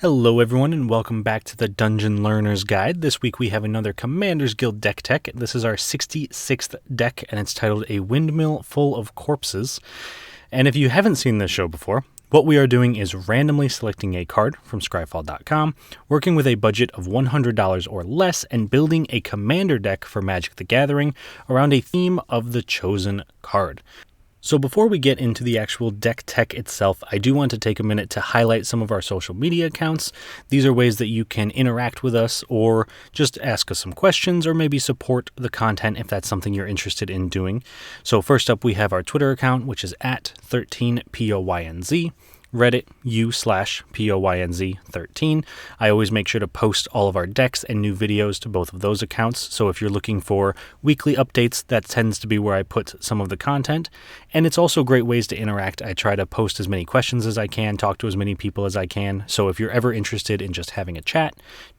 Hello everyone and welcome back to the Dungeon Learner's Guide. This week we have another Commander's Guild deck tech. This is our 66th deck and it's titled A Windmill Full of Corpses. And if you haven't seen this show before, what we are doing is randomly selecting a card from Scryfall.com, working with a budget of $100 or less, and building a commander deck for Magic the Gathering around a theme of the chosen card. So before we get into the actual deck tech itself, I do want to take a minute to highlight some of our social media accounts. These are ways that you can interact with us or just ask us some questions or maybe support the content if that's something you're interested in doing. So first up, we have our Twitter account, which is at 13POYNZ. Reddit u/POYNZ13. I always make sure to post all of our decks and new videos to both of those accounts, so if you're looking for weekly updates, that tends to be where I put some of the content. And it's also great ways to interact. I try to post as many questions as I can, talk to as many people as I can, so if you're ever interested in just having a chat,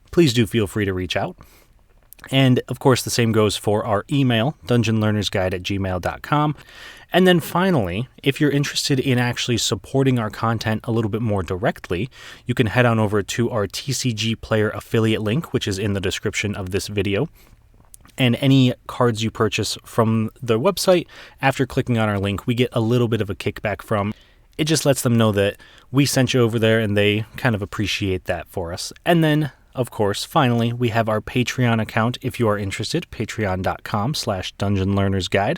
please do feel free to reach out. And of course, the same goes for our email, dungeonlearnersguide@gmail.com. And then finally, if you're interested in actually supporting our content a little bit more directly, you can head on over to our TCG Player affiliate link, which is in the description of this video. And any cards you purchase from the website, after clicking on our link, we get a little bit of a kickback from. It just lets them know that we sent you over there and they kind of appreciate that for us. And then, of course, finally, we have our Patreon account if you are interested, patreon.com/dungeonlearnersguide.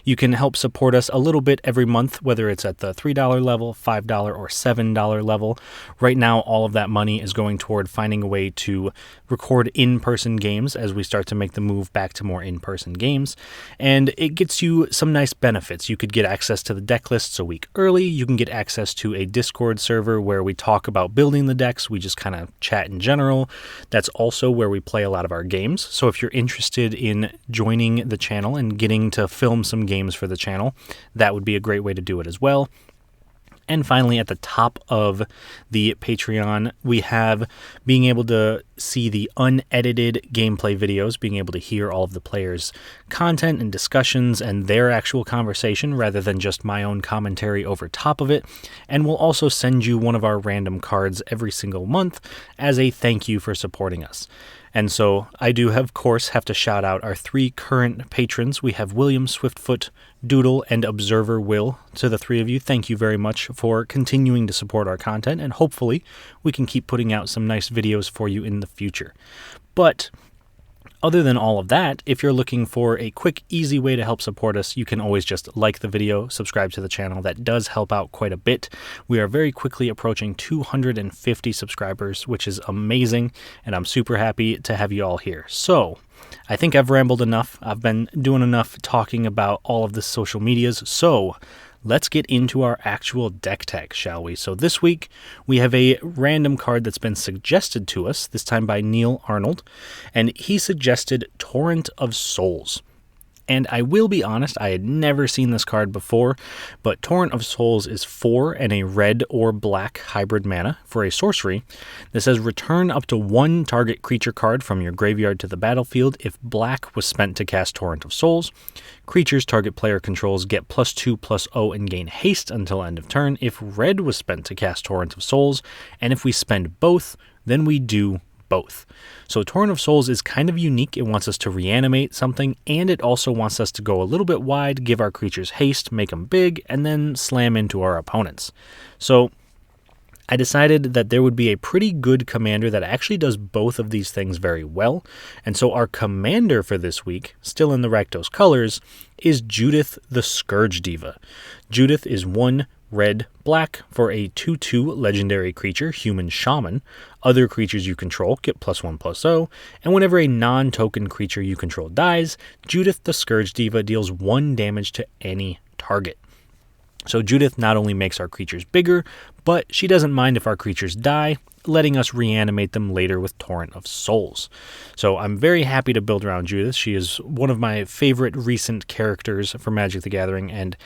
You can help support us a little bit every month, whether it's at the $3 level, $5 or $7 level. Right now, all of that money is going toward finding a way to record in-person games as we start to make the move back to more in-person games. And it gets you some nice benefits. You could get access to the deck lists a week early. You can get access to a Discord server where we talk about building the decks. We just kind of chat in general. That's also where we play a lot of our games. So if you're interested in joining the channel and getting to film some games for the channel, that would be a great way to do it as well. And finally, at the top of the Patreon, we have being able to see the unedited gameplay videos, being able to hear all of the players' content and discussions and their actual conversation rather than just my own commentary over top of it. And we'll also send you one of our random cards every single month as a thank you for supporting us. And so I do, of course, have to shout out our three current patrons. We have William Swiftfoot, Doodle, and Observer Will. To the three of you, thank you very much for continuing to support our content, and hopefully we can keep putting out some nice videos for you in the future. But other than all of that, if you're looking for a quick, easy way to help support us, you can always just like the video, subscribe to the channel. That does help out quite a bit. We are very quickly approaching 250 subscribers, which is amazing, and I'm super happy to have you all here. So I think I've rambled enough. I've been doing enough talking about all of the social medias, so let's get into our actual deck tech, shall we? So this week, we have a random card that's been suggested to us, this time by Neil Arnold, and he suggested Torrent of Souls. And I will be honest, I had never seen this card before, but Torrent of Souls is 4 and a red or black hybrid mana for a sorcery that says return up to 1 target creature card from your graveyard to the battlefield if black was spent to cast Torrent of Souls. Creatures target player controls get +2/+0 and gain haste until end of turn if red was spent to cast Torrent of Souls, and if we spend both, then we do both. So Torrent of Souls is kind of unique. It wants us to reanimate something, and it also wants us to go a little bit wide, give our creatures haste, make them big, and then slam into our opponents. So I decided that there would be a pretty good commander that actually does both of these things very well. And so our commander for this week, still in the Rakdos colors, is Judith the Scourge Diva. Judith is 1 red, black for a 2/2 legendary creature, human shaman. Other creatures you control get +1/+0, and whenever a non-token creature you control dies, Judith the Scourge Diva deals 1 damage to any target. So Judith not only makes our creatures bigger, but she doesn't mind if our creatures die, letting us reanimate them later with Torrent of Souls. So I'm very happy to build around Judith. She is one of my favorite recent characters for Magic the Gathering, and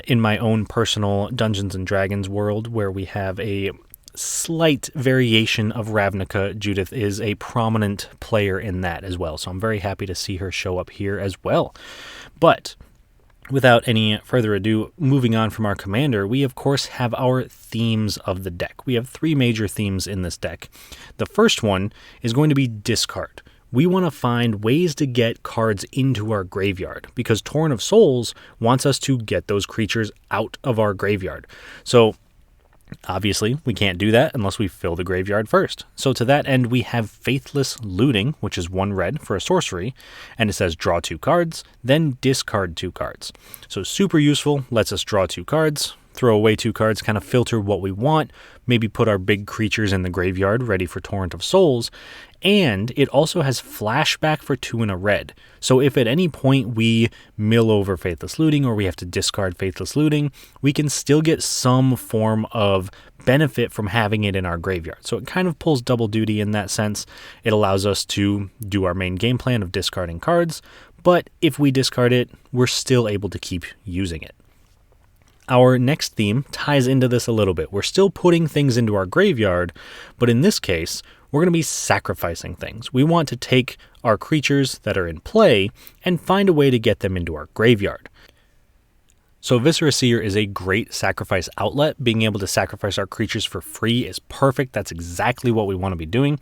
in my own personal Dungeons & Dragons world, where we have a slight variation of Ravnica, Judith is a prominent player in that as well. So I'm very happy to see her show up here as well. But Without any further ado, moving on from our commander, we of course have our themes of the deck. We have 3 major themes in this deck. The first one is going to be discard. We want to find ways to get cards into our graveyard because Torrent of Souls wants us to get those creatures out of our graveyard. So obviously, we can't do that unless we fill the graveyard first. So to that end, we have Faithless Looting, which is 1 red for a sorcery, and it says draw 2 cards, then discard 2 cards. So super useful, lets us draw 2 cards, throw away 2 cards, kind of filter what we want, maybe put our big creatures in the graveyard ready for Torrent of Souls, and it also has flashback for 2 and a red. So if at any point we mill over Faithless Looting or we have to discard Faithless Looting, we can still get some form of benefit from having it in our graveyard. So it kind of pulls double duty in that sense. It allows us to do our main game plan of discarding cards, but if we discard it, we're still able to keep using it. Our next theme ties into this a little bit. We're still putting things into our graveyard, but in this case, we're going to be sacrificing things. We want to take our creatures that are in play and find a way to get them into our graveyard. So Viscera Seer is a great sacrifice outlet. Being able to sacrifice our creatures for free is perfect. That's exactly what we want to be doing.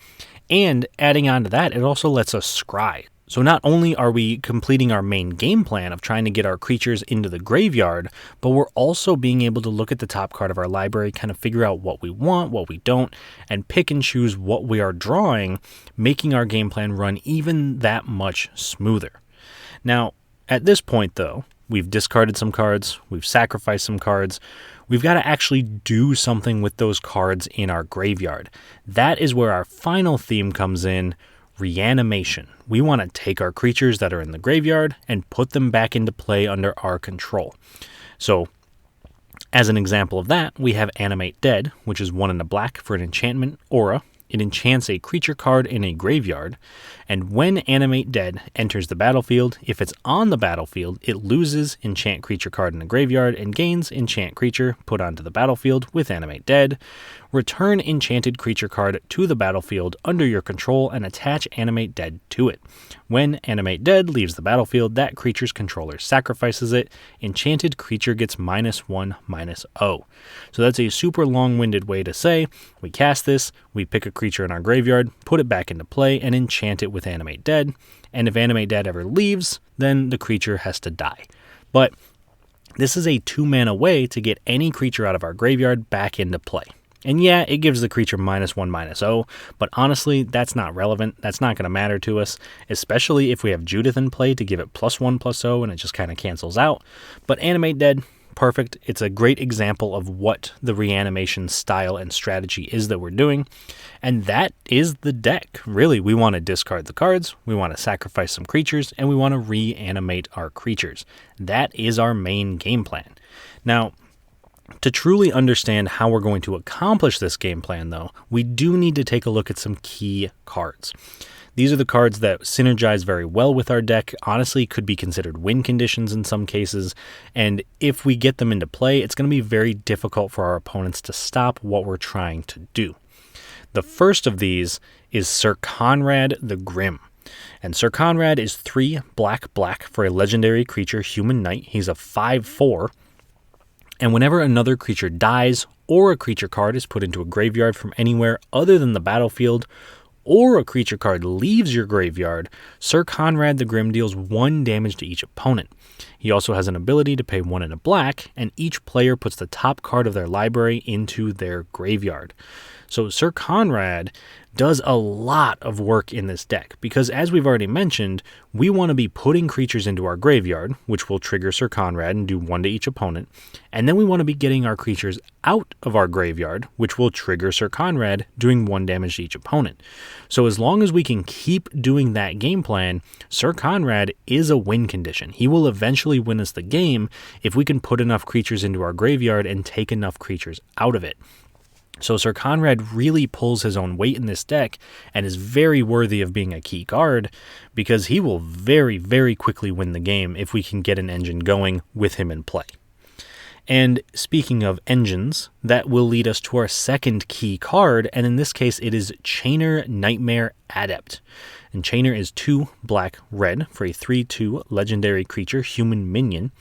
And adding on to that, it also lets us scry. So not only are we completing our main game plan of trying to get our creatures into the graveyard, but we're also being able to look at the top card of our library, kind of figure out what we want, what we don't, and pick and choose what we are drawing, making our game plan run even that much smoother. Now, at this point though, we've discarded some cards, we've sacrificed some cards, we've got to actually do something with those cards in our graveyard. That is where our final theme comes in, reanimation. We want to take our creatures that are in the graveyard and put them back into play under our control. So, as an example of that, we have Animate Dead, which is 1 and a black for an enchantment aura. It enchants a creature card in a graveyard, and when Animate Dead enters the battlefield, if it's on the battlefield, it loses enchant creature card in the graveyard and gains enchant creature put onto the battlefield with Animate Dead. Return enchanted creature card to the battlefield under your control and attach Animate Dead to it. When Animate Dead leaves the battlefield, that creature's controller sacrifices it. Enchanted creature gets -1/-0. So that's a super long-winded way to say, we cast this, we pick a creature in our graveyard, put it back into play, and enchant it with Animate Dead. And if Animate Dead ever leaves, then the creature has to die. But this is a 2-mana way to get any creature out of our graveyard back into play. And yeah, it gives the creature -1/-0, but honestly, that's not relevant. That's not going to matter to us, especially if we have Judith in play to give it +1/+0 and it just kind of cancels out. But Animate Dead, perfect. It's a great example of what the reanimation style and strategy is that we're doing. And that is the deck. Really, we want to discard the cards, we want to sacrifice some creatures, and we want to reanimate our creatures. That is our main game plan. Now, to truly understand how we're going to accomplish this game plan, though, we do need to take a look at some key cards. These are the cards that synergize very well with our deck, honestly could be considered win conditions in some cases, and if we get them into play, it's going to be very difficult for our opponents to stop what we're trying to do. The first of these is Sir Conrad the Grim. And Sir Conrad is 3 black for a legendary creature, Human Knight. He's a 5/4. And whenever another creature dies or a creature card is put into a graveyard from anywhere other than the battlefield, or a creature card leaves your graveyard, Sir Conrad the Grim deals 1 damage to each opponent. He also has an ability to pay 1 and a black, and each player puts the top card of their library into their graveyard. So Sir Conrad does a lot of work in this deck, because as we've already mentioned, we want to be putting creatures into our graveyard, which will trigger Sir Conrad and do 1 to each opponent, and then we want to be getting our creatures out of our graveyard, which will trigger Sir Conrad, doing 1 damage to each opponent. So as long as we can keep doing that game plan, Sir Conrad is a win condition. He will eventually win us the game if we can put enough creatures into our graveyard and take enough creatures out of it. So Sir Conrad really pulls his own weight in this deck and is very worthy of being a key card because he will very, very quickly win the game if we can get an engine going with him in play. And speaking of engines, that will lead us to our second key card, and in this case it is Chainer Nightmare Adept. And Chainer is 2 black-red for a 3/2 legendary creature, human minion.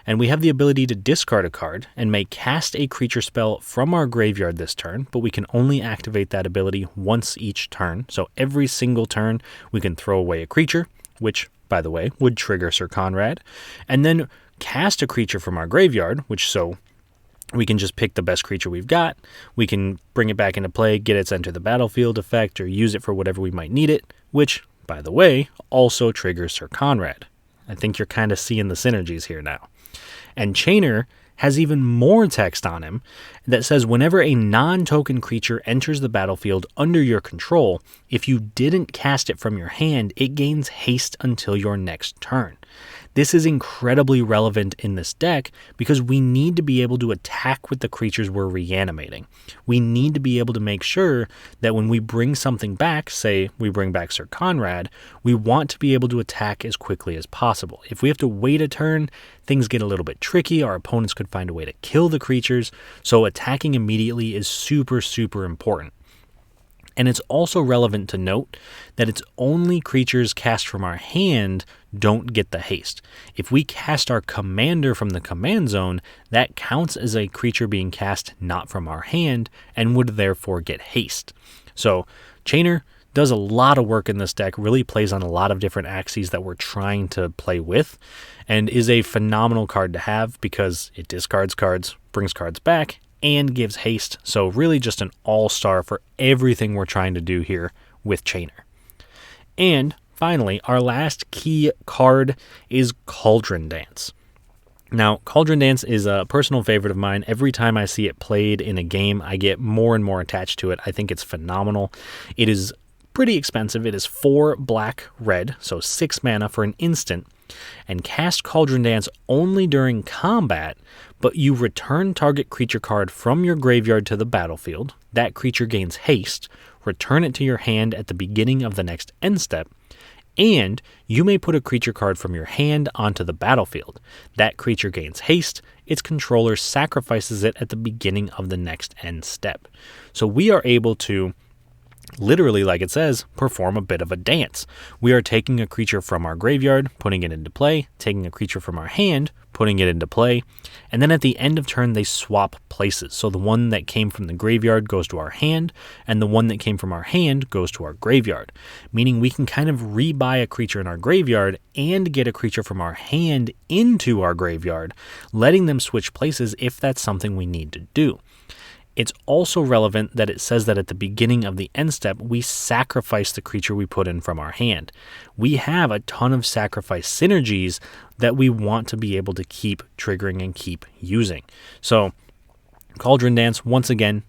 And we have the ability to discard a card and may cast a creature spell from our graveyard this turn, but we can only activate that ability once each turn. So every single turn we can throw away a creature, which, by the way, would trigger Sir Conrad, and then cast a creature from our graveyard, which so we can just pick the best creature we've got. We can bring it back into play, get its enter the battlefield effect, or use it for whatever we might need it, which, by the way, also triggers Sir Conrad. I think you're kind of seeing the synergies here now. And Chainer has even more text on him that says whenever a non-token creature enters the battlefield under your control, if you didn't cast it from your hand, it gains haste until your next turn. This is incredibly relevant in this deck because we need to be able to attack with the creatures we're reanimating. We need to be able to make sure that when we bring something back, say we bring back Sir Conrad, we want to be able to attack as quickly as possible. If we have to wait a turn, things get a little bit tricky. Our opponents could find a way to kill the creatures, so attacking immediately is super, super important. And it's also relevant to note that it's only creatures cast from our hand don't get the haste. If we cast our commander from the command zone, that counts as a creature being cast not from our hand and would therefore get haste. So Chainer does a lot of work in this deck, really plays on a lot of different axes that we're trying to play with, and is a phenomenal card to have because it discards cards, brings cards back, and gives haste. So really just an all-star for everything we're trying to do here with Chainer. And finally, our last key card is Cauldron Dance. Now, Cauldron Dance is a personal favorite of mine. Every time I see it played in a game, I get more and more attached to it. I think it's phenomenal. It is pretty expensive. It is 4 black red, so 6 mana for an instant, and cast Cauldron Dance only during combat, but you return target creature card from your graveyard to the battlefield. That creature gains haste, return it to your hand at the beginning of the next end step, and you may put a creature card from your hand onto the battlefield. That creature gains haste, its controller sacrifices it at the beginning of the next end step. So we are able to, literally, like it says, perform a bit of a dance. We are taking a creature from our graveyard, putting it into play, taking a creature from our hand, putting it into play, and then at the end of turn they swap places. So the one that came from the graveyard goes to our hand, and the one that came from our hand goes to our graveyard, meaning we can kind of rebuy a creature in our graveyard and get a creature from our hand into our graveyard, letting them switch places if that's something we need to do. It's also relevant that it says that at the beginning of the end step, we sacrifice the creature we put in from our hand. We have a ton of sacrifice synergies that we want to be able to keep triggering and keep using. So Cauldron Dance, once again,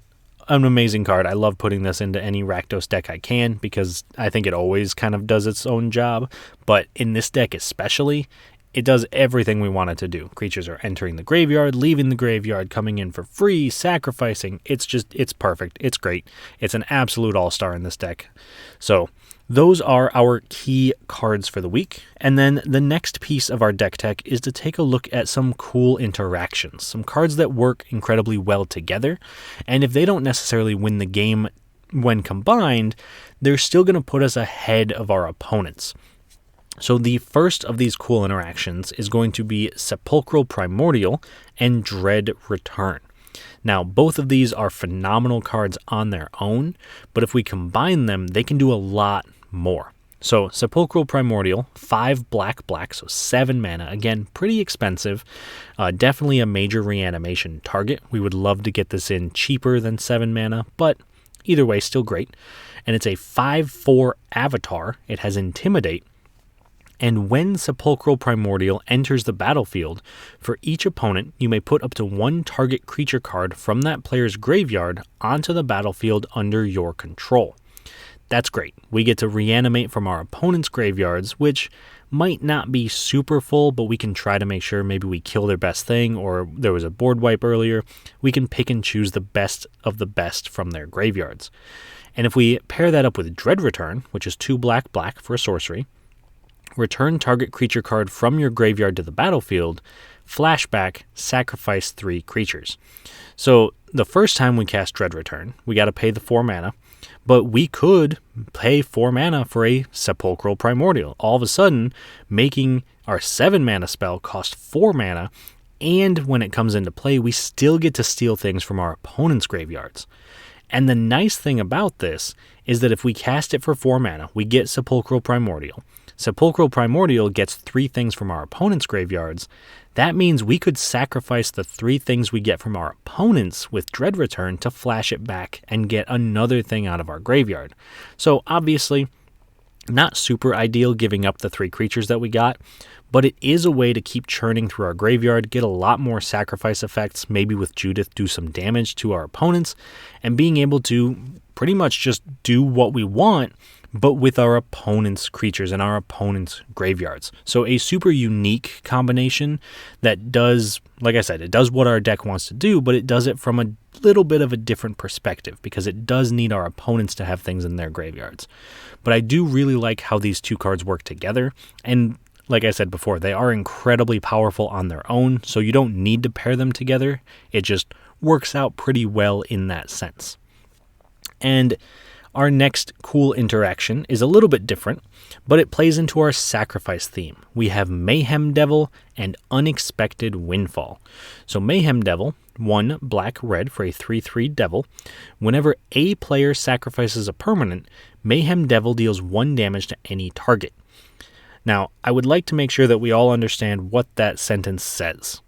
an amazing card. I love putting this into any Rakdos deck I can because I think it always kind of does its own job. But in this deck especially, it does everything we want it to do. Creatures are entering the graveyard, leaving the graveyard, coming in for free, sacrificing. It's perfect. It's great. It's an absolute all-star in this deck. So those are our key cards for the week. And then the next piece of our deck tech is to take a look at some cool interactions, some cards that work incredibly well together. And if they don't necessarily win the game when combined, they're still going to put us ahead of our opponents. So the first of these cool interactions is going to be Sepulchral Primordial and Dread Return. Now, both of these are phenomenal cards on their own, but if we combine them, they can do a lot more. So Sepulchral Primordial, 5 black, so 7 mana. Again, pretty expensive. Definitely a major reanimation target. We would love to get this in cheaper than 7 mana, but either way, still great. And it's a 5/4 avatar. It has Intimidate. And when Sepulchral Primordial enters the battlefield, for each opponent, you may put up to 1 target creature card from that player's graveyard onto the battlefield under your control. That's great. We get to reanimate from our opponent's graveyards, which might not be super full, but we can try to make sure maybe we kill their best thing, or there was a board wipe earlier. We can pick and choose the best of the best from their graveyards. And if we pair that up with Dread Return, which is 2 black for a sorcery, return target creature card from your graveyard to the battlefield, flashback, sacrifice 3 creatures. So the first time we cast Dread Return, we got to pay the 4 mana, but we could pay 4 mana for a Sepulchral Primordial, all of a sudden making our 7 mana spell cost 4 mana And when it comes into play, we still get to steal things from our opponent's graveyards. And the nice thing about this is that if we cast it for 4 mana, we get Sepulchral Primordial. Sepulchral Primordial gets 3 things from our opponent's graveyards. That means we could sacrifice the 3 things we get from our opponents with Dread Return to flash it back and get another thing out of our graveyard. So obviously, not super ideal giving up the 3 creatures that we got, but it is a way to keep churning through our graveyard, get a lot more sacrifice effects, maybe with Judith do some damage to our opponents, and being able to pretty much just do what we want, but with our opponent's creatures and our opponent's graveyards. So a super unique combination that does, like I said, it does what our deck wants to do, but it does it from a little bit of a different perspective because it does need our opponents to have things in their graveyards. But I do really like how these 2 cards work together, and like I said before, they are incredibly powerful on their own, so you don't need to pair them together. It just works out pretty well in that sense. And our next cool interaction is a little bit different, but it plays into our sacrifice theme. We have Mayhem Devil and Unexpected Windfall. So Mayhem Devil, 1 black-red for a 3/3 devil. Whenever a player sacrifices a permanent, Mayhem Devil deals 1 damage to any target. Now, I would like to make sure that we all understand what that sentence says.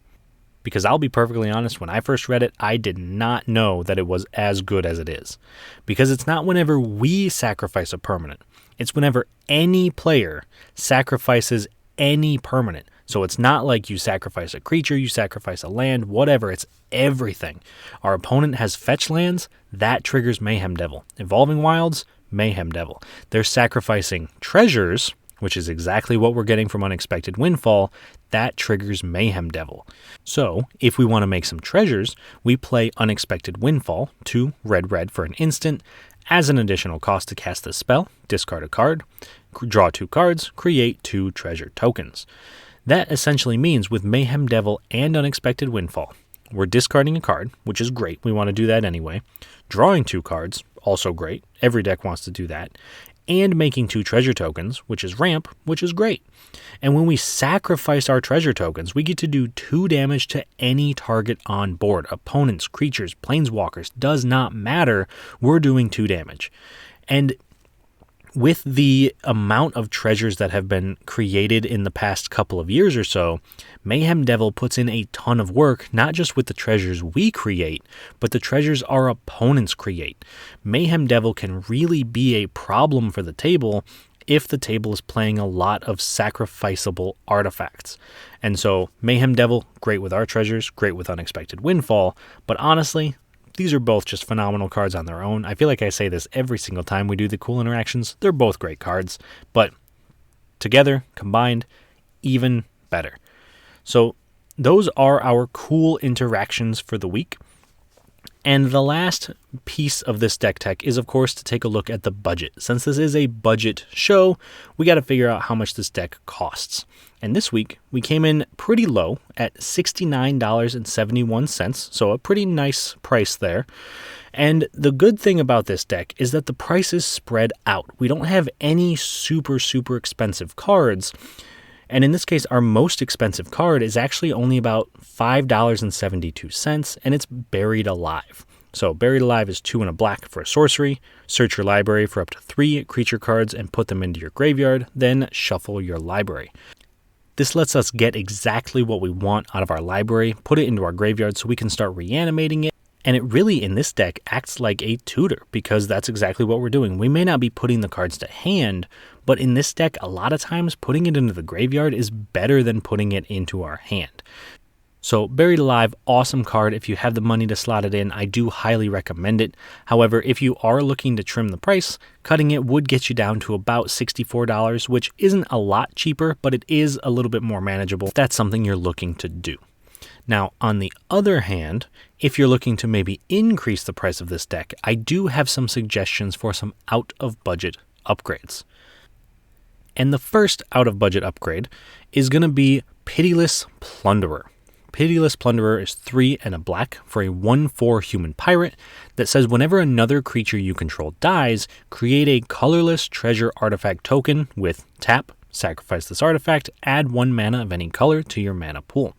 Because I'll be perfectly honest, when I first read it, I did not know that it was as good as it is. Because it's not whenever we sacrifice a permanent. It's whenever any player sacrifices any permanent. So it's not like you sacrifice a creature, you sacrifice a land, whatever, it's everything. Our opponent has fetch lands, that triggers Mayhem Devil. Evolving Wilds, Mayhem Devil. They're sacrificing treasures, which is exactly what we're getting from Unexpected Windfall, that triggers Mayhem Devil. So, if we want to make some treasures, we play Unexpected Windfall, 2 red for an instant. As an additional cost to cast this spell, discard a card, draw 2 cards, create 2 treasure tokens. That essentially means with Mayhem Devil and Unexpected Windfall, we're discarding a card, which is great, we want to do that anyway, drawing 2 cards, also great, every deck wants to do that, and making 2 treasure tokens, which is ramp, which is great. And when we sacrifice our treasure tokens, we get to do 2 damage to any target on board. Opponents, creatures, planeswalkers, does not matter. We're doing 2 damage. And with the amount of treasures that have been created in the past couple of years or so, Mayhem Devil puts in a ton of work, not just with the treasures we create, but the treasures our opponents create. Mayhem Devil can really be a problem for the table if the table is playing a lot of sacrificable artifacts. And so Mayhem Devil, great with our treasures, great with Unexpected Windfall, but honestly, these are both just phenomenal cards on their own. I feel like I say this every single time we do the cool interactions. They're both great cards, but together, combined, even better. So those are our cool interactions for the week. And the last piece of this deck tech is, of course, to take a look at the budget. Since this is a budget show, we got to figure out how much this deck costs. And this week, we came in pretty low at $69.71, so a pretty nice price there. And the good thing about this deck is that the price is spread out. We don't have any super expensive cards. And in this case, our most expensive card is actually only about $5.72, and it's Buried Alive. So Buried Alive is 2 and a black for a sorcery. Search your library for up to 3 creature cards and put them into your graveyard, then shuffle your library. This lets us get exactly what we want out of our library, put it into our graveyard so we can start reanimating it. And it really, in this deck, acts like a tutor, because that's exactly what we're doing. We may not be putting the cards to hand, but in this deck, a lot of times, putting it into the graveyard is better than putting it into our hand. So, Buried Alive, awesome card. If you have the money to slot it in, I do highly recommend it. However, if you are looking to trim the price, cutting it would get you down to about $64, which isn't a lot cheaper, but it is a little bit more manageable if that's something you're looking to do. Now, on the other hand, if you're looking to maybe increase the price of this deck, I do have some suggestions for some out-of-budget upgrades. And the first out-of-budget upgrade is going to be Pitiless Plunderer. Pitiless Plunderer is 3 and a black for a 1/4 human pirate that says whenever another creature you control dies, create a colorless treasure artifact token with tap, sacrifice this artifact, add 1 mana of any color to your mana pool.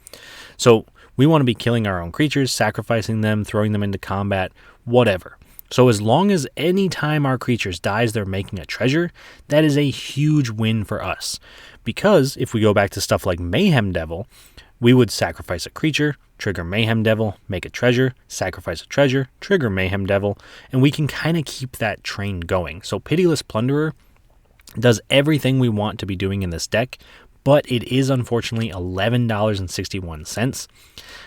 So We want to be killing our own creatures, sacrificing them, throwing them into combat, whatever. So as long as any time our creatures dies, they're making a treasure, that is a huge win for us. Because if we go back to stuff like Mayhem Devil, we would sacrifice a creature, trigger Mayhem Devil, make a treasure, sacrifice a treasure, trigger Mayhem Devil, and we can kind of keep that train going. So Pitiless Plunderer does everything we want to be doing in this deck, but it is unfortunately $11.61.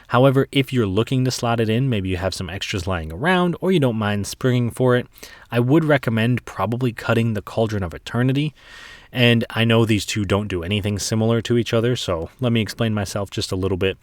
However, if you're looking to slot it in, maybe you have some extras lying around or you don't mind springing for it, I would recommend probably cutting the Cauldron of Eternity. And I know these two don't do anything similar to each other, so let me explain myself just a little bit.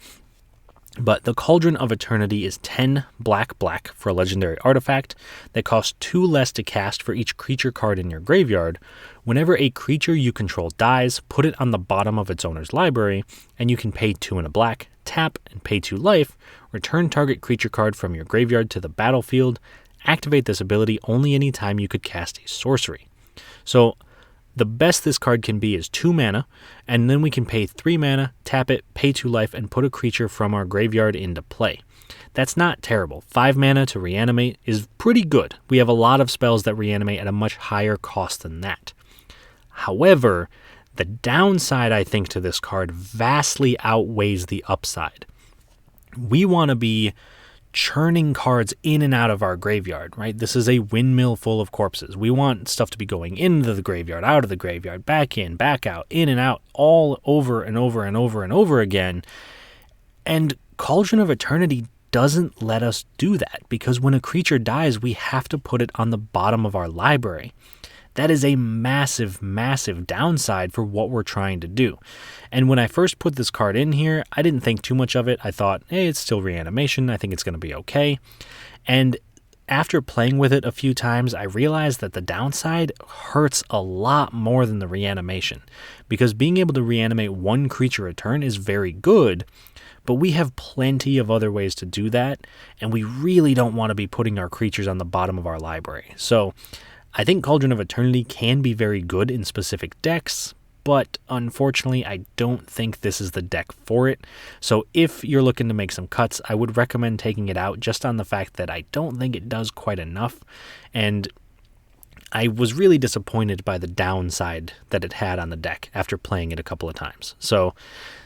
But the Cauldron of Eternity is 10 black for a legendary artifact that costs 2 less to cast for each creature card in your graveyard. Whenever a creature you control dies, put it on the bottom of its owner's library, and you can pay 2 and a black, tap, and pay 2 life, return target creature card from your graveyard to the battlefield, activate this ability only anytime you could cast a sorcery. So the best this card can be is 2 mana, and then we can pay 3 mana, tap it, pay 2 life, and put a creature from our graveyard into play. That's not terrible. 5 mana to reanimate is pretty good. We have a lot of spells that reanimate at a much higher cost than that. However, the downside, I think, to this card vastly outweighs the upside. We want to be churning cards in and out of our graveyard, right? This is a windmill full of corpses. We want stuff to be going into the graveyard, out of the graveyard, back in, back out, in and out, all over and over and over and over again. And Cauldron of Eternity doesn't let us do that, because when a creature dies, we have to put it on the bottom of our library. That is a massive, massive downside for what we're trying to do. And when I first put this card in here, I didn't think too much of it. I thought, hey, it's still reanimation. I think it's going to be okay. And after playing with it a few times, I realized that the downside hurts a lot more than the reanimation. Because being able to reanimate one creature a turn is very good, but we have plenty of other ways to do that, and we really don't want to be putting our creatures on the bottom of our library. So I think Cauldron of Eternity can be very good in specific decks, but unfortunately, I don't think this is the deck for it. So if you're looking to make some cuts, I would recommend taking it out just on the fact that I don't think it does quite enough. And I was really disappointed by the downside that it had on the deck after playing it a couple of times. So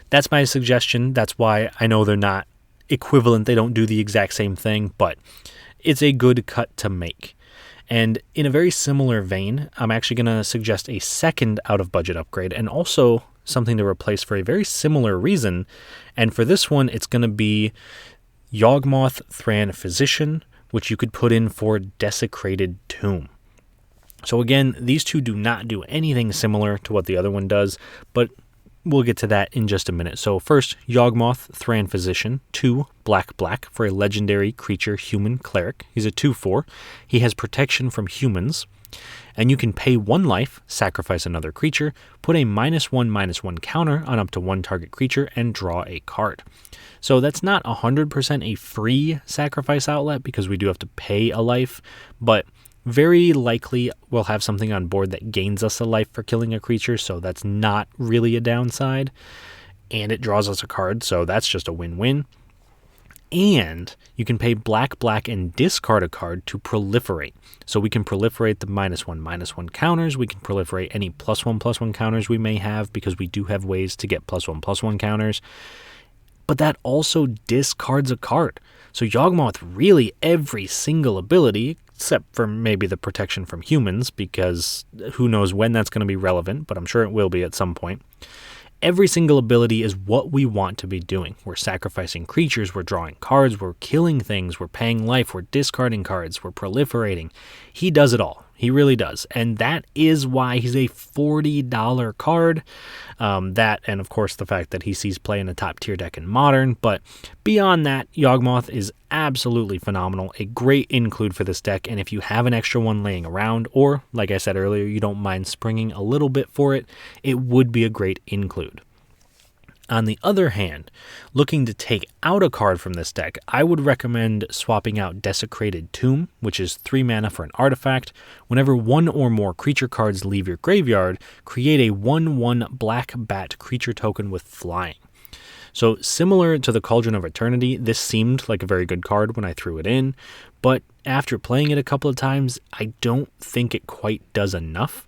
that's my suggestion. That's why I know they're not equivalent. They don't do the exact same thing, but it's a good cut to make. And in a very similar vein, I'm actually going to suggest a second out-of-budget upgrade, and also something to replace for a very similar reason. And for this one, it's going to be Yawgmoth Thran Physician, which you could put in for Desecrated Tomb. So again, these two do not do anything similar to what the other one does, but we'll get to that in just a minute. So first, Yawgmoth Thran Physician, 2 black for a legendary creature human cleric. He's a 2/4. He has protection from humans, and you can pay 1 life, sacrifice another creature, put a -1/-1 counter on up to 1 target creature, and draw a card. So that's not 100% a free sacrifice outlet, because we do have to pay a life, but very likely we'll have something on board that gains us a life for killing a creature, so that's not really a downside. And it draws us a card, so that's just a win-win. And you can pay black and discard a card to proliferate. So we can proliferate the -1/-1 counters. We can proliferate any +1/+1 counters we may have, because we do have ways to get +1/+1 counters. But that also discards a card. So Yawgmoth, really every single ability, except for maybe the protection from humans, because who knows when that's going to be relevant, but I'm sure it will be at some point. Every single ability is what we want to be doing. We're sacrificing creatures, we're drawing cards, we're killing things, we're paying life, we're discarding cards, we're proliferating. He does it all. He really does. And that is why he's a $40 card. That, and of course the fact that he sees play in a top tier deck in Modern. But beyond that, Yawgmoth is absolutely phenomenal. A great include for this deck. And if you have an extra one laying around, or like I said earlier, you don't mind springing a little bit for it, it would be a great include. On the other hand, looking to take out a card from this deck, I would recommend swapping out Desecrated Tomb, which is 3 mana for an artifact. Whenever 1 or more creature cards leave your graveyard, create a 1/1 black bat creature token with flying. So similar to the Cauldron of Eternity, this seemed like a very good card when I threw it in, but after playing it a couple of times, I don't think it quite does enough.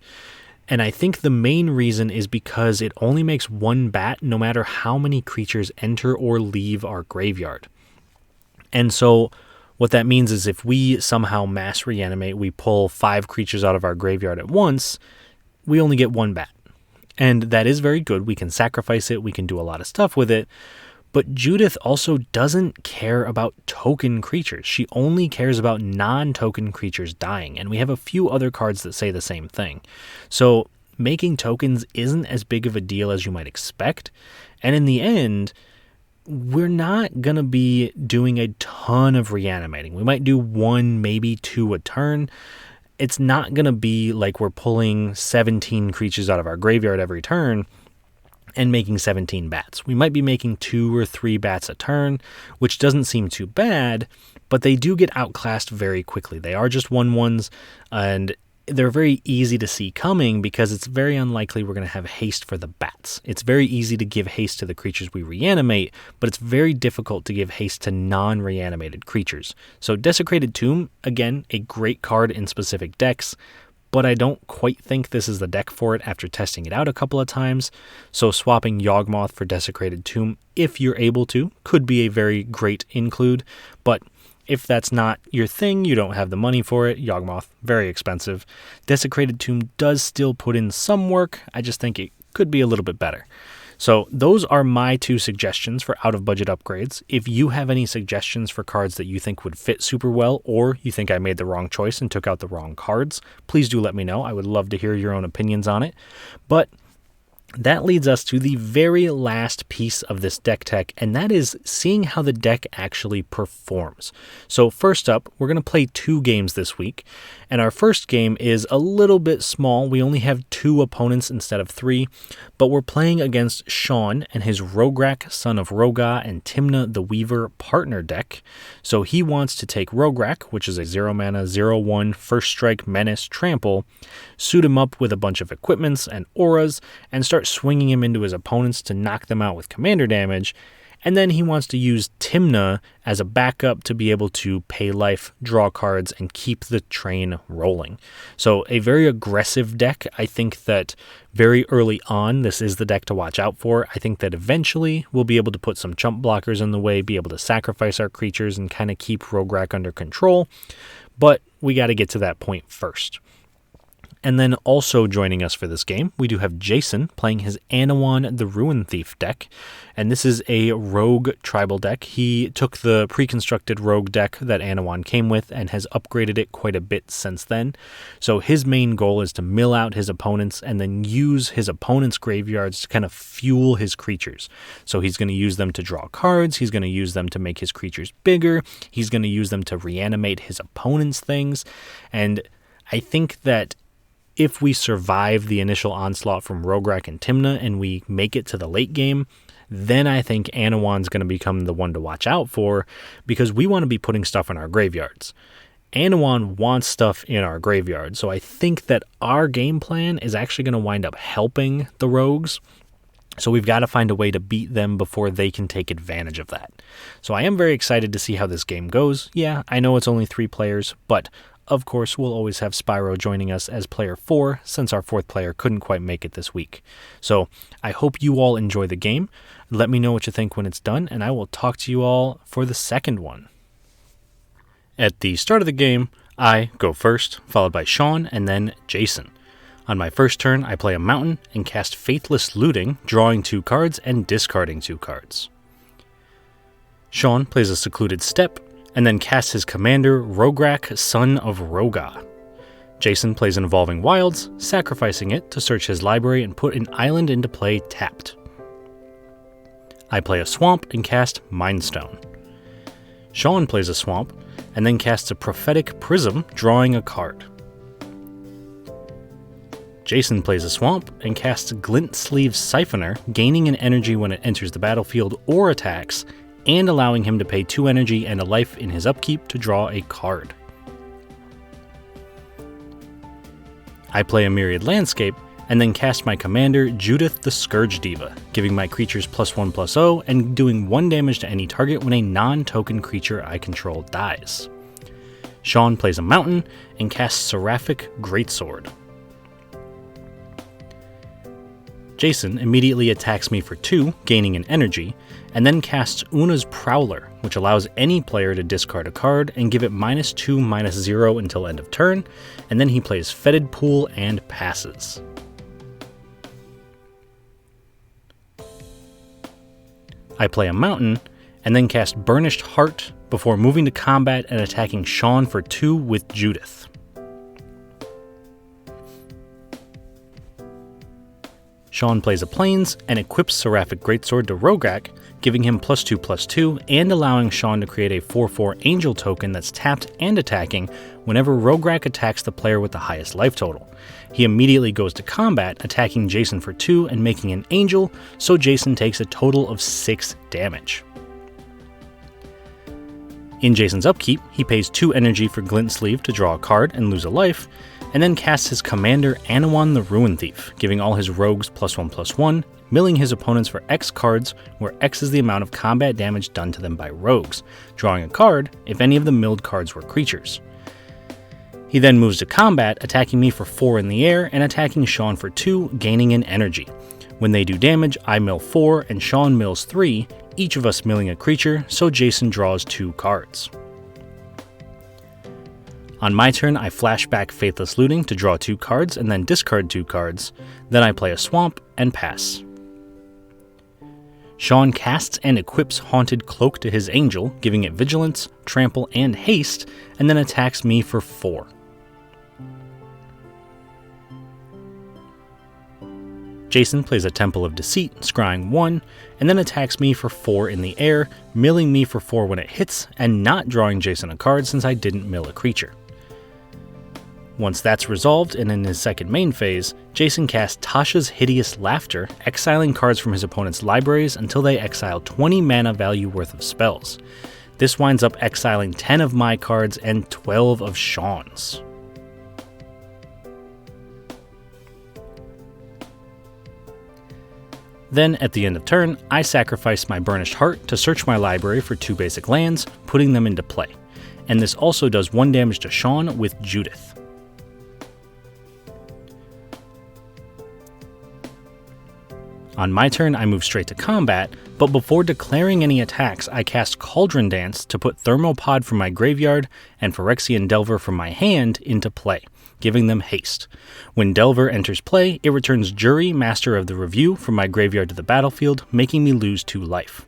And I think the main reason is because it only makes one bat no matter how many creatures enter or leave our graveyard. And so what that means is if we somehow mass reanimate, we pull 5 creatures out of our graveyard at once, we only get one bat. And that is very good. We can sacrifice it. We can do a lot of stuff with it. But Judith also doesn't care about token creatures. She only cares about non-token creatures dying. And we have a few other cards that say the same thing. So making tokens isn't as big of a deal as you might expect. And in the end, we're not going to be doing a ton of reanimating. We might do 1, maybe 2 a turn. It's not going to be like we're pulling 17 creatures out of our graveyard every turn and making 17 bats. We might be making 2 or 3 bats a turn, which doesn't seem too bad, but they do get outclassed very quickly. They are just 1/1s, and they're very easy to see coming because it's very unlikely we're going to have haste for the bats. It's very easy to give haste to the creatures we reanimate, but it's very difficult to give haste to non-reanimated creatures. So Desecrated Tomb, again, a great card in specific decks, but I don't quite think this is the deck for it after testing it out a couple of times. So swapping Yawgmoth for Desecrated Tomb, if you're able to, could be a very great include, but if that's not your thing, you don't have the money for it, Yawgmoth, very expensive. Desecrated Tomb does still put in some work, I just think it could be a little bit better. So those are my 2 suggestions for out-of-budget upgrades. If you have any suggestions for cards that you think would fit super well, or you think I made the wrong choice and took out the wrong cards, please do let me know. I would love to hear your own opinions on it. But that leads us to the very last piece of this deck tech, and that is seeing how the deck actually performs. So first up, we're going to play 2 games this week, and our first game is a little bit small. We only have 2 opponents instead of 3, but we're playing against Shawn and his Rograk, Son of Roga, and Timna the Weaver partner deck. So he wants to take Rograk, which is a 0-mana, 0/1, first strike, menace, trample, suit him up with a bunch of equipments and auras, and start swinging him into his opponents to knock them out with commander damage. And then he wants to use Timna as a backup to be able to pay life, draw cards, and keep the train rolling. So a very aggressive deck. I think that very early on, this is the deck to watch out for. I think that eventually we'll be able to put some chump blockers in the way, be able to sacrifice our creatures, and kind of keep Rograk under control. But we got to get to that point first. And then also joining us for this game, we do have Jason playing his Anawan the Ruin Thief deck. And this is a rogue tribal deck. He took the pre-constructed rogue deck that Anawan came with and has upgraded it quite a bit since then. So his main goal is to mill out his opponents and then use his opponents' graveyards to kind of fuel his creatures. So he's going to use them to draw cards. He's going to use them to make his creatures bigger. He's going to use them to reanimate his opponents' things. And I think that if we survive the initial onslaught from Rograk and Timna and we make it to the late game, then I think Anawan's going to become the one to watch out for, because we want to be putting stuff in our graveyards. Anawan wants stuff in our graveyard, so I think that our game plan is actually going to wind up helping the rogues. So we've got to find a way to beat them before they can take advantage of that. So I am very excited to see how this game goes. Yeah, I know it's only 3 players, but of course, we'll always have Spyro joining us as player 4, since our 4th player couldn't quite make it this week. So I hope you all enjoy the game. Let me know what you think when it's done, and I will talk to you all for the second one. At the start of the game, I go first, followed by Shawn, and then Jason. On my first turn, I play a mountain and cast Faithless Looting, drawing 2 cards and discarding 2 cards. Shawn plays a Secluded Step, and then casts his commander, Rograk, Son of Roga. Jason plays an Evolving Wilds, sacrificing it to search his library and put an island into play tapped. I play a Swamp and cast Mindstone. Shawn plays a Swamp, and then casts a Prophetic Prism, drawing a card. Jason plays a Swamp and casts Glint Sleeve Siphoner, gaining an energy when it enters the battlefield or attacks, and allowing him to pay 2 energy and a life in his upkeep to draw a card. I play a Myriad Landscape, and then cast my commander, Judith the Scourge Diva, giving my creatures +1/+0 and doing 1 damage to any target when a non-token creature I control dies. Shawn plays a mountain and casts Seraphic Greatsword. Jason immediately attacks me for 2, gaining an energy, and then casts Una's Prowler, which allows any player to discard a card and give it -2/-0 until end of turn, and then he plays Fetid Pool and passes. I play a mountain, and then cast Burnished Heart before moving to combat and attacking Shawn for 2 with Judith. Shawn plays a Plains and equips Seraphic Greatsword to Rograk, giving him +2/+2 and allowing Shawn to create a 4/4 Angel token that's tapped and attacking whenever Rograk attacks the player with the highest life total. He immediately goes to combat, attacking Jason for 2 and making an Angel, so Jason takes a total of 6 damage. In Jason's upkeep, he pays 2 energy for Glint Sleeve to draw a card and lose a life, and then casts his commander Anawan the Ruin Thief, giving all his rogues +1/+1, milling his opponents for X cards, where X is the amount of combat damage done to them by rogues, drawing a card if any of the milled cards were creatures. He then moves to combat, attacking me for 4 in the air and attacking Shawn for 2, gaining an energy. When they do damage, I mill 4 and Shawn mills 3, each of us milling a creature, so Jason draws 2 cards. On my turn, I flash back Faithless Looting to draw 2 cards and then discard 2 cards. Then I play a Swamp and pass. Shawn casts and equips Haunted Cloak to his Angel, giving it Vigilance, Trample, and Haste, and then attacks me for 4. Jason plays a Temple of Deceit, scrying 1, and then attacks me for 4 in the air, milling me for 4 when it hits, and not drawing Jason a card since I didn't mill a creature. Once that's resolved, and in his second main phase, Jason casts Tasha's Hideous Laughter, exiling cards from his opponent's libraries until they exile 20 mana value worth of spells. This winds up exiling 10 of my cards and 12 of Shawn's. Then, at the end of turn, I sacrifice my Burnished Heart to search my library for 2 basic lands, putting them into play. And this also does 1 damage to Shawn with Judith. On my turn, I move straight to combat, but before declaring any attacks, I cast Cauldron Dance to put Thermopod from my graveyard and Phyrexian Delver from my hand into play, giving them haste. When Delver enters play, it returns Jury, Master of the Review, from my graveyard to the battlefield, making me lose 2 life.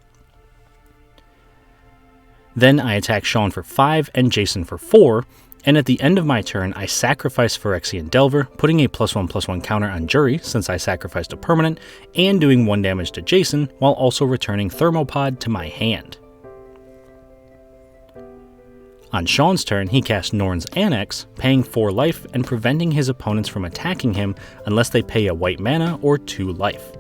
Then I attack Shawn for 5 and Jason for 4, and at the end of my turn, I sacrifice Phyrexian Delver, putting a +1/+1 counter on Jury since I sacrificed a permanent, and doing 1 damage to Jason, while also returning Thermopod to my hand. On Shawn's turn, he casts Norn's Annex, paying 4 life and preventing his opponents from attacking him unless they pay a white mana or 2 life.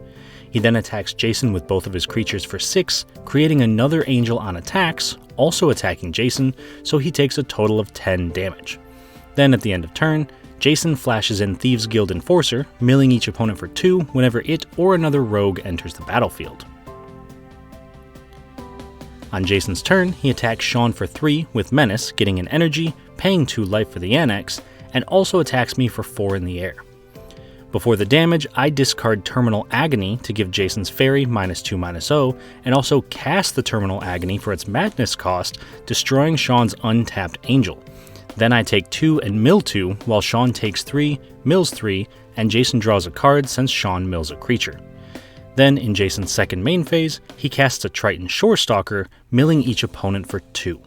He then attacks Jason with both of his creatures for 6, creating another Angel on attacks, also attacking Jason, so he takes a total of 10 damage. Then at the end of turn, Jason flashes in Thieves' Guild Enforcer, milling each opponent for 2 whenever it or another rogue enters the battlefield. On Jason's turn, he attacks Shawn for 3 with Menace, getting an energy, paying 2 life for the Annex, and also attacks me for 4 in the air. Before the damage, I discard Terminal Agony to give Jason's Fairy -2/-0, and also cast the Terminal Agony for its madness cost, destroying Shawn's untapped Angel. Then I take 2 and mill 2, while Shawn takes 3, mills 3, and Jason draws a card since Shawn mills a creature. Then, in Jason's second main phase, he casts a Triton Shorestalker, milling each opponent for 2.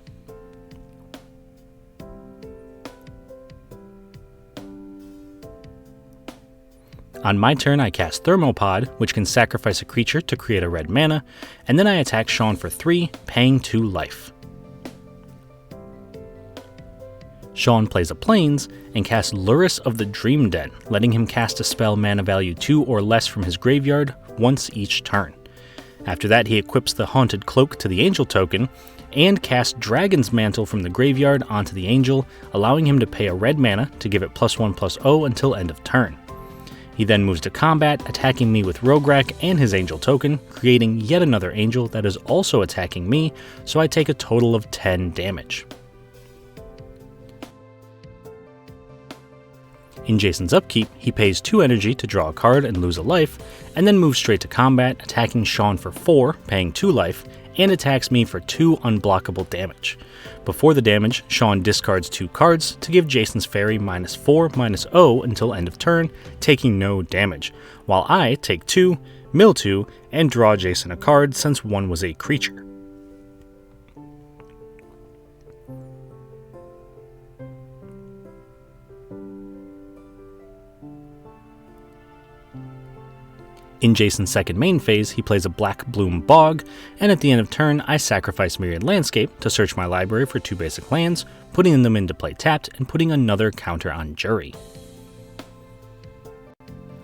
On my turn, I cast Thermopod, which can sacrifice a creature to create a red mana, and then I attack Shawn for 3, paying 2 life. Shawn plays a Plains and casts Lurrus of the Dream Den, letting him cast a spell mana value 2 or less from his graveyard once each turn. After that, he equips the Haunted Cloak to the Angel token, and casts Dragon's Mantle from the graveyard onto the Angel, allowing him to pay a red mana to give it +1/+0 until end of turn. He then moves to combat, attacking me with Rograk and his angel token, creating yet another angel that is also attacking me, so I take a total of 10 damage. In Jason's upkeep, he pays 2 energy to draw a card and lose a life, and then moves straight to combat, attacking Shawn for 4, paying 2 life, and attacks me for 2 unblockable damage. Before the damage, Shawn discards 2 cards to give Jason's fairy -4/-0 until end of turn, taking no damage, while I take 2, mill 2, and draw Jason a card since one was a creature. In Jason's second main phase, he plays a Black Bloom Bog, and at the end of turn, I sacrifice Myriad Landscape to search my library for 2 basic lands, putting them into play tapped and putting another counter on Jury.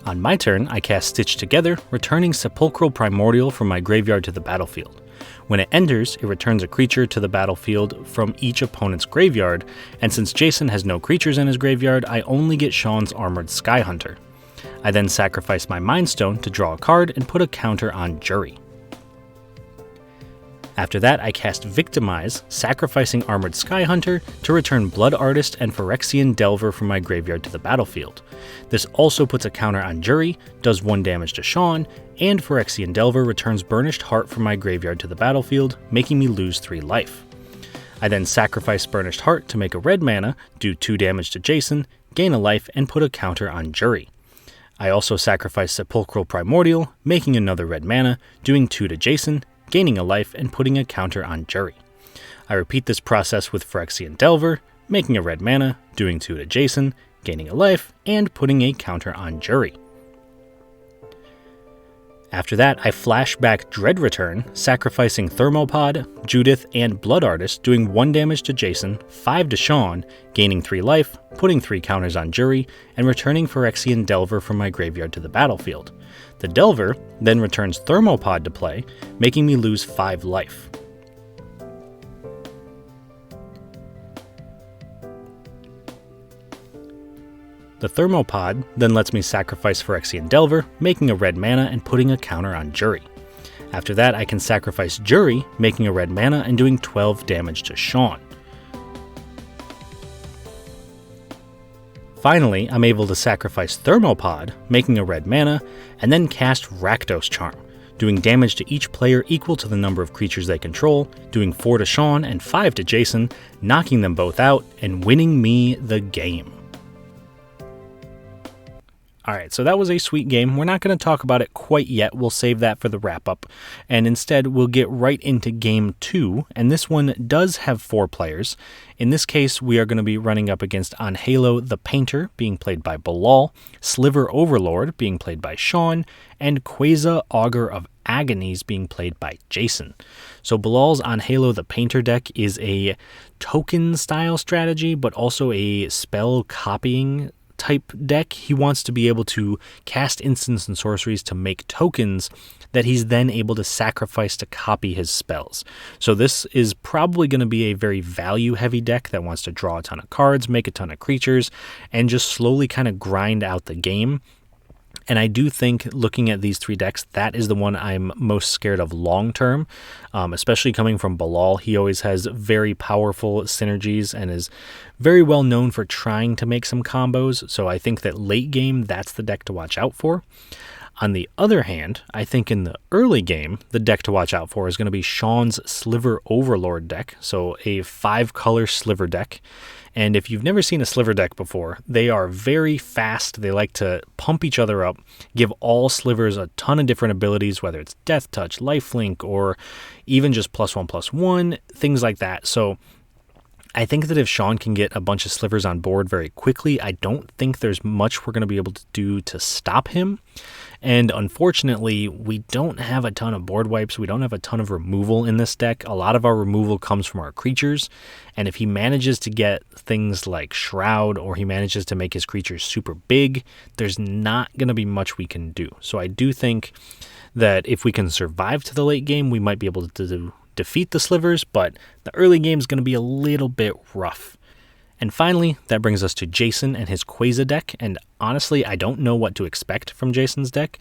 On my turn, I cast Stitch Together, returning Sepulchral Primordial from my graveyard to the battlefield. When it enters, it returns a creature to the battlefield from each opponent's graveyard, and since Jason has no creatures in his graveyard, I only get Shawn's Armored Skyhunter. I then sacrifice my Mind Stone to draw a card and put a counter on Jury. After that, I cast Victimize, sacrificing Armored Skyhunter to return Blood Artist and Phyrexian Delver from my graveyard to the battlefield. This also puts a counter on Jury, does 1 damage to Shawn, and Phyrexian Delver returns Burnished Heart from my graveyard to the battlefield, making me lose 3 life. I then sacrifice Burnished Heart to make a red mana, do 2 damage to Jason, gain a life, and put a counter on Jury. I also sacrifice Sepulchral Primordial, making another red mana, doing 2 to Jason, gaining a life, and putting a counter on Jury. I repeat this process with Phyrexian Delver, making a red mana, doing 2 to Jason, gaining a life, and putting a counter on Jury. After that, I flash back Dread Return, sacrificing Thermopod, Judith, and Blood Artist, doing 1 damage to Jason, 5 to Shawn, gaining 3 life, putting 3 counters on Jury, and returning Phyrexian Delver from my graveyard to the battlefield. The Delver then returns Thermopod to play, making me lose 5 life. The Thermopod then lets me sacrifice Phyrexian Delver, making a red mana and putting a counter on Jury. After that, I can sacrifice Jury, making a red mana and doing 12 damage to Shawn. Finally, I'm able to sacrifice Thermopod, making a red mana, and then cast Rakdos Charm, doing damage to each player equal to the number of creatures they control, doing 4 to Shawn and 5 to Jason, knocking them both out, and winning me the game. Alright, so that was a sweet game. We're not going to talk about it quite yet. We'll save that for the wrap-up. And instead, we'll get right into Game 2. And this one does have 4 players. In this case, we are going to be running up against Angelo the Painter, being played by Bilal, Sliver Overlord, being played by Shawn, and Quasar Augur of Agonies, being played by Jason. So Bilal's Angelo the Painter deck is a token-style strategy, but also a spell copying type deck. He wants to be able to cast instants and sorceries to make tokens that he's then able to sacrifice to copy his spells. So this is probably going to be a very value heavy deck that wants to draw a ton of cards, make a ton of creatures, and just slowly kind of grind out the game. And I do think, looking at these 3 decks, that is the one I'm most scared of long term, especially coming from Bilal. He always has very powerful synergies and is very well known for trying to make some combos. So I think that late game, that's the deck to watch out for. On the other hand, I think in the early game, the deck to watch out for is going to be Shawn's Sliver Overlord deck. So a 5-color Sliver deck. And if you've never seen a Sliver deck before, they are very fast. They like to pump each other up, give all Slivers a ton of different abilities, whether it's Death Touch, Lifelink, or even just +1/+1, things like that. So I think that if Shawn can get a bunch of Slivers on board very quickly, I don't think there's much we're going to be able to do to stop him. And unfortunately, we don't have a ton of board wipes. We don't have a ton of removal in this deck. A lot of our removal comes from our creatures. And if he manages to get things like Shroud, or he manages to make his creatures super big, there's not going to be much we can do. So I do think that if we can survive to the late game, we might be able to defeat the Slivers, but the early game is going to be a little bit rough. And finally, that brings us to Jason and his Quasar deck, and honestly, I don't know what to expect from Jason's deck.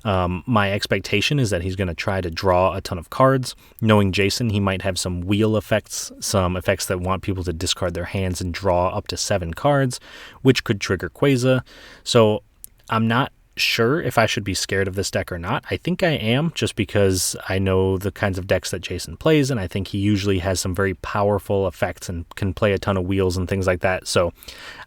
My expectation is that he's going to try to draw a ton of cards. Knowing Jason, he might have some wheel effects, some effects that want people to discard their hands and draw up to 7 cards, which could trigger Quasar. So I'm not sure if I should be scared of this deck or not. I think I am, just because I know the kinds of decks that Jason plays, and I think he usually has some very powerful effects and can play a ton of wheels and things like that. So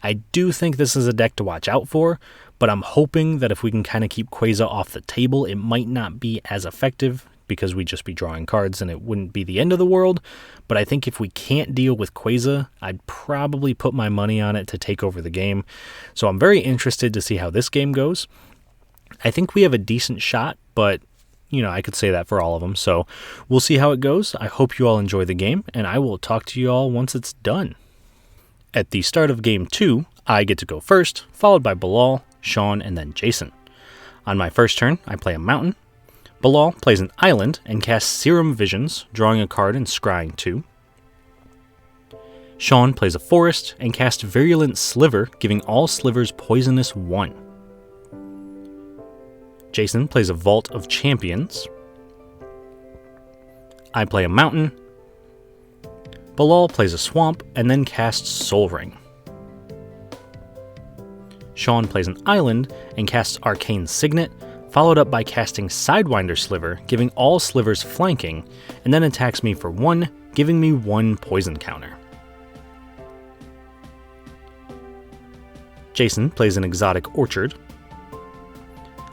I do think this is a deck to watch out for, but I'm hoping that if we can kind of keep Quasar off the table, it might not be as effective because we'd just be drawing cards and it wouldn't be the end of the world. But I think if we can't deal with Quasar, I'd probably put my money on it to take over the game. So I'm very interested to see how this game goes. I think we have a decent shot, but, I could say that for all of them. So we'll see how it goes. I hope you all enjoy the game, and I will talk to you all once it's done. At the start of Game 2, I get to go first, followed by Bilal, Shawn, and then Jason. On my first turn, I play a mountain. Bilal plays an island and casts Serum Visions, drawing a card and scrying 2. Shawn plays a forest and casts Virulent Sliver, giving all slivers poisonous 1. Jason plays a Vault of Champions. I play a mountain. Bilal plays a swamp and then casts Soul Ring. Shawn plays an island and casts Arcane Signet, followed up by casting Sidewinder Sliver, giving all slivers flanking, and then attacks me for 1, giving me 1 poison counter. Jason plays an Exotic Orchard.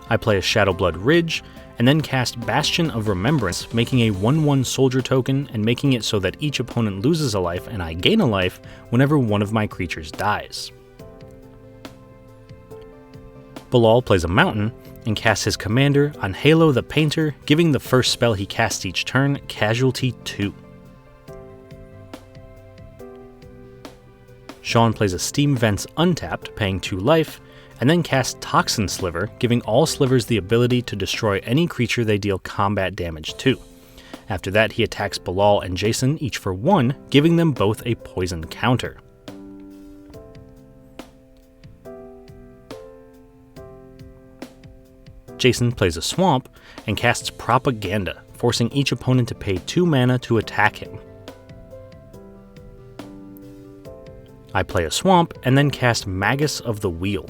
I play a Shadowblood Ridge, and then cast Bastion of Remembrance, making a 1/1 soldier token and making it so that each opponent loses a life and I gain a life whenever one of my creatures dies. Bilal plays a mountain and casts his commander on Halo the Painter, giving the first spell he casts each turn Casualty 2. Shawn plays a Steam Vents untapped, paying 2 life, and then casts Toxin Sliver, giving all slivers the ability to destroy any creature they deal combat damage to. After that, he attacks Bilal and Jason each for 1, giving them both a poison counter. Jason plays a swamp and casts Propaganda, forcing each opponent to pay 2 mana to attack him. I play a swamp and then cast Magus of the Wheel.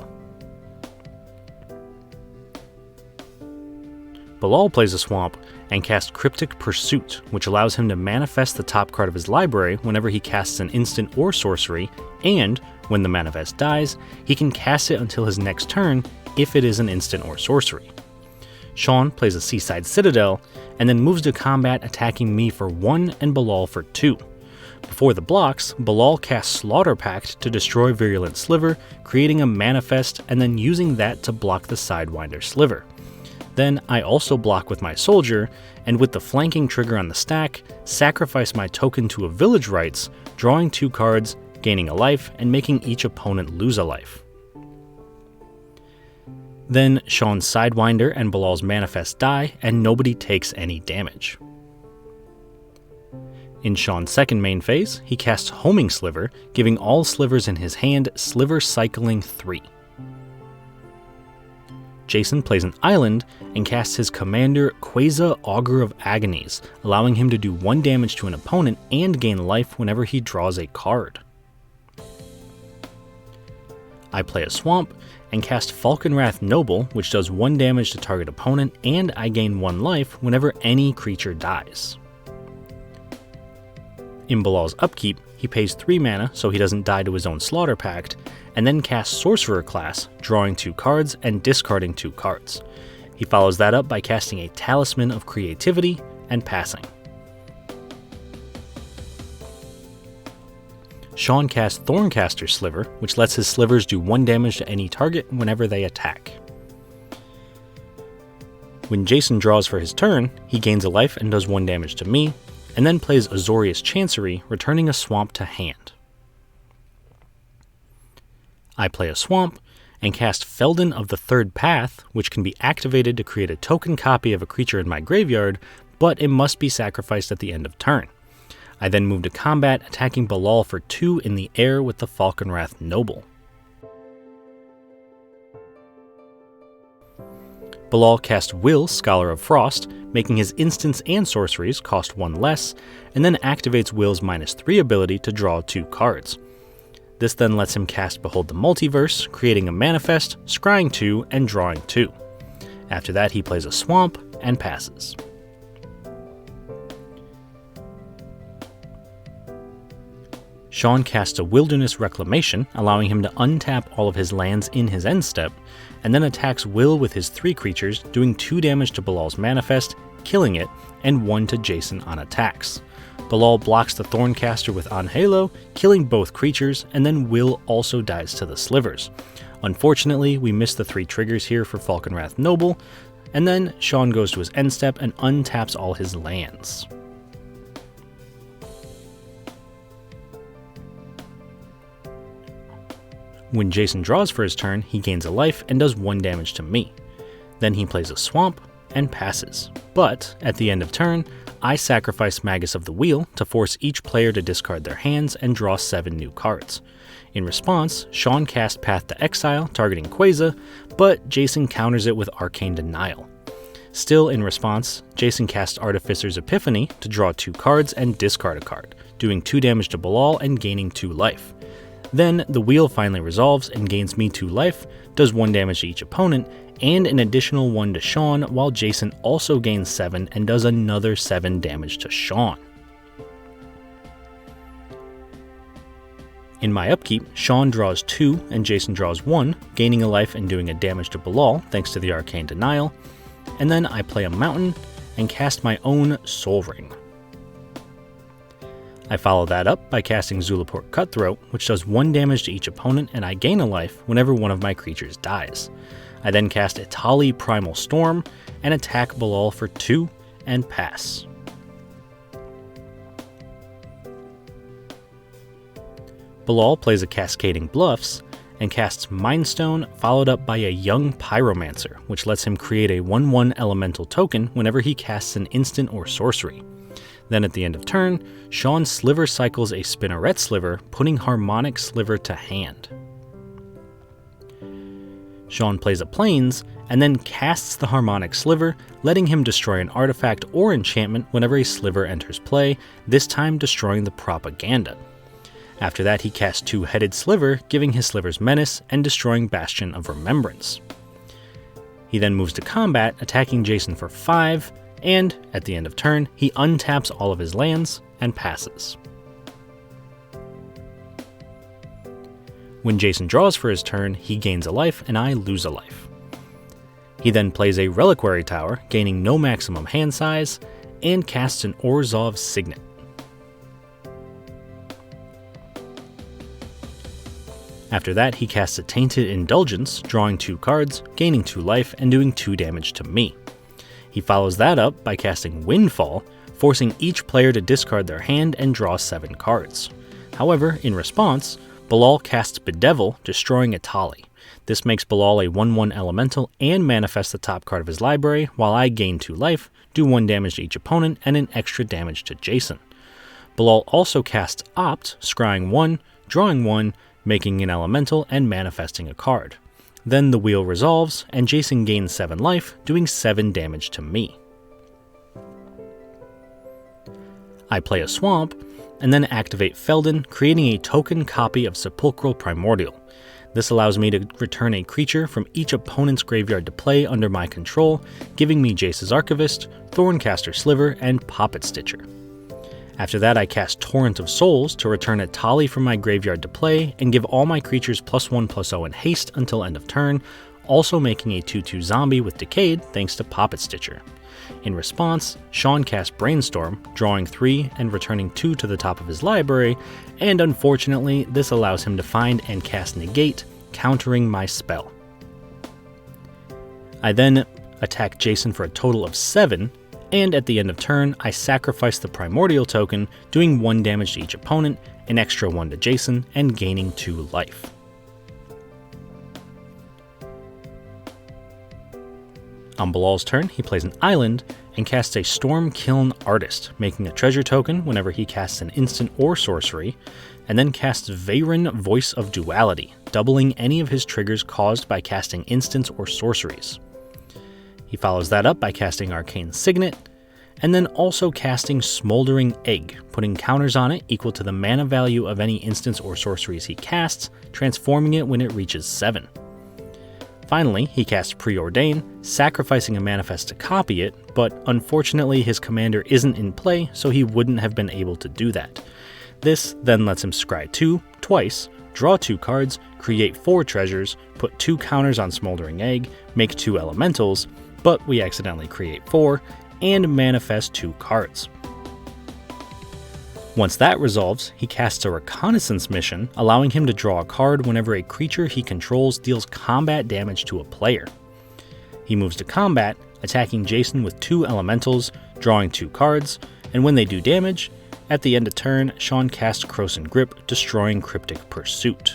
Bilal plays a swamp and casts Cryptic Pursuit, which allows him to manifest the top card of his library whenever he casts an instant or sorcery, and when the manifest dies, he can cast it until his next turn if it is an instant or sorcery. Shawn plays a Seaside Citadel, and then moves to combat attacking me for 1 and Bilal for 2. Before the blocks, Bilal casts Slaughter Pact to destroy Virulent Sliver, creating a manifest and then using that to block the Sidewinder Sliver. Then I also block with my soldier, and with the flanking trigger on the stack, sacrifice my token to a Village Rites, drawing 2 cards, gaining a life, and making each opponent lose a life. Then Shawn's Sidewinder and Bilal's Manifest die, and nobody takes any damage. In Shawn's second main phase, he casts Homing Sliver, giving all slivers in his hand Sliver Cycling 3. Jason plays an island and casts his commander Quasar Augur of Agonies, allowing him to do 1 damage to an opponent and gain life whenever he draws a card. I play a swamp and cast Falconwrath Noble, which does 1 damage to target opponent, and I gain 1 life whenever any creature dies. In Bilal's upkeep, he pays 3 mana so he doesn't die to his own Slaughter Pact, and then casts Sorcerer Class, drawing 2 cards and discarding 2 cards. He follows that up by casting a Talisman of Creativity and passing. Shawn casts Thorncaster Sliver, which lets his slivers do 1 damage to any target whenever they attack. When Jason draws for his turn, he gains a life and does 1 damage to me, and then plays Azorius Chancery, returning a swamp to hand. I play a swamp and cast Felden of the Third Path, which can be activated to create a token copy of a creature in my graveyard, but it must be sacrificed at the end of turn. I then move to combat, attacking Bilal for 2 in the air with the Falconwrath Noble. Bilal casts Will, Scholar of Frost, making his instants and sorceries cost 1 less, and then activates Will's -3 ability to draw 2 cards. This then lets him cast Behold the Multiverse, creating a manifest, scrying 2, and drawing 2. After that, he plays a swamp and passes. Shawn casts a Wilderness Reclamation, allowing him to untap all of his lands in his end step, and then attacks Will with his 3 creatures, doing 2 damage to Bilal's manifest, killing it, and 1 to Jason on attacks. Bilal blocks the Thorncaster with Anhelo, killing both creatures, and then Will also dies to the Slivers. Unfortunately, we miss the 3 triggers here for Falconwrath Noble, and then Shawn goes to his end step and untaps all his lands. When Jason draws for his turn, he gains a life and does 1 damage to me. Then he plays a swamp and passes. But, at the end of turn, I sacrifice Magus of the Wheel to force each player to discard their hands and draw 7 new cards. In response, Shawn casts Path to Exile, targeting Quasar, but Jason counters it with Arcane Denial. Still in response, Jason casts Artificer's Epiphany to draw 2 cards and discard a card, doing 2 damage to Bilal and gaining 2 life. Then, the wheel finally resolves and gains me 2 life, does 1 damage to each opponent, and an additional 1 to Shawn, while Jason also gains 7 and does another 7 damage to Shawn. In my upkeep, Shawn draws 2 and Jason draws 1, gaining a life and doing a damage to Bilal thanks to the Arcane Denial, and then I play a mountain and cast my own Soul Ring. I follow that up by casting Zulaport Cutthroat, which does 1 damage to each opponent, and I gain a life whenever one of my creatures dies. I then cast Etali Primal Storm and attack Bilal for 2 and pass. Bilal plays a Cascading Bluffs and casts Mind Stone, followed up by a Young Pyromancer, which lets him create a 1/1 elemental token whenever he casts an instant or sorcery. Then at the end of turn, Shawn Sliver cycles a Spinneret Sliver, putting Harmonic Sliver to hand. Shawn plays a Plains, and then casts the Harmonic Sliver, letting him destroy an artifact or enchantment whenever a Sliver enters play, this time destroying the Propaganda. After that, he casts 2-Headed Sliver, giving his Slivers Menace and destroying Bastion of Remembrance. He then moves to combat, attacking Jason for 5, and, at the end of turn, he untaps all of his lands and passes. When Jason draws for his turn, he gains a life and I lose a life. He then plays a Reliquary Tower, gaining no maximum hand size, and casts an Orzhov Signet. After that, he casts a Tainted Indulgence, drawing 2 cards, gaining 2 life, and doing 2 damage to me. He follows that up by casting Windfall, forcing each player to discard their hand and draw 7 cards. However, in response, Bilal casts Bedevil, destroying Etali. This makes Bilal a 1/1 elemental and manifests the top card of his library, while I gain 2 life, do 1 damage to each opponent, and an extra damage to Jason. Bilal also casts Opt, scrying 1, drawing 1, making an elemental, and manifesting a card. Then the wheel resolves, and Jason gains 7 life, doing 7 damage to me. I play a Swamp, and then activate Feldon, creating a token copy of Sepulchral Primordial. This allows me to return a creature from each opponent's graveyard to play under my control, giving me Jace's Archivist, Thorncaster Sliver, and Poppet Stitcher. After that, I cast Torrent of Souls to return Etali from my graveyard to play and give all my creatures +1/+0 in haste until end of turn, also making a 2/2 zombie with Decayed thanks to Poppet Stitcher. In response, Shawn casts Brainstorm, drawing 3 and returning 2 to the top of his library, and unfortunately, this allows him to find and cast Negate, countering my spell. I then attack Jason for a total of 7, and at the end of turn, I sacrifice the Primordial token, doing 1 damage to each opponent, an extra 1 to Jason, and gaining 2 life. On Bilal's turn, he plays an island and casts a Storm Kiln Artist, making a treasure token whenever he casts an instant or sorcery, and then casts Veyron Voice of Duality, doubling any of his triggers caused by casting instants or sorceries. He follows that up by casting Arcane Signet, and then also casting Smoldering Egg, putting counters on it equal to the mana value of any instants or sorceries he casts, transforming it when it reaches 7. Finally, he casts Preordain, sacrificing a manifest to copy it, but unfortunately his commander isn't in play, so he wouldn't have been able to do that. This then lets him scry 2 twice, draw 2 cards, create 4 treasures, put 2 counters on Smoldering Egg, make 2 elementals, but we accidentally create 4, and manifest 2 cards. Once that resolves, he casts a Reconnaissance mission, allowing him to draw a card whenever a creature he controls deals combat damage to a player. He moves to combat, attacking Jason with 2 elementals, drawing 2 cards, and when they do damage, at the end of turn, Shawn casts Krosan Grip, destroying Cryptic Pursuit.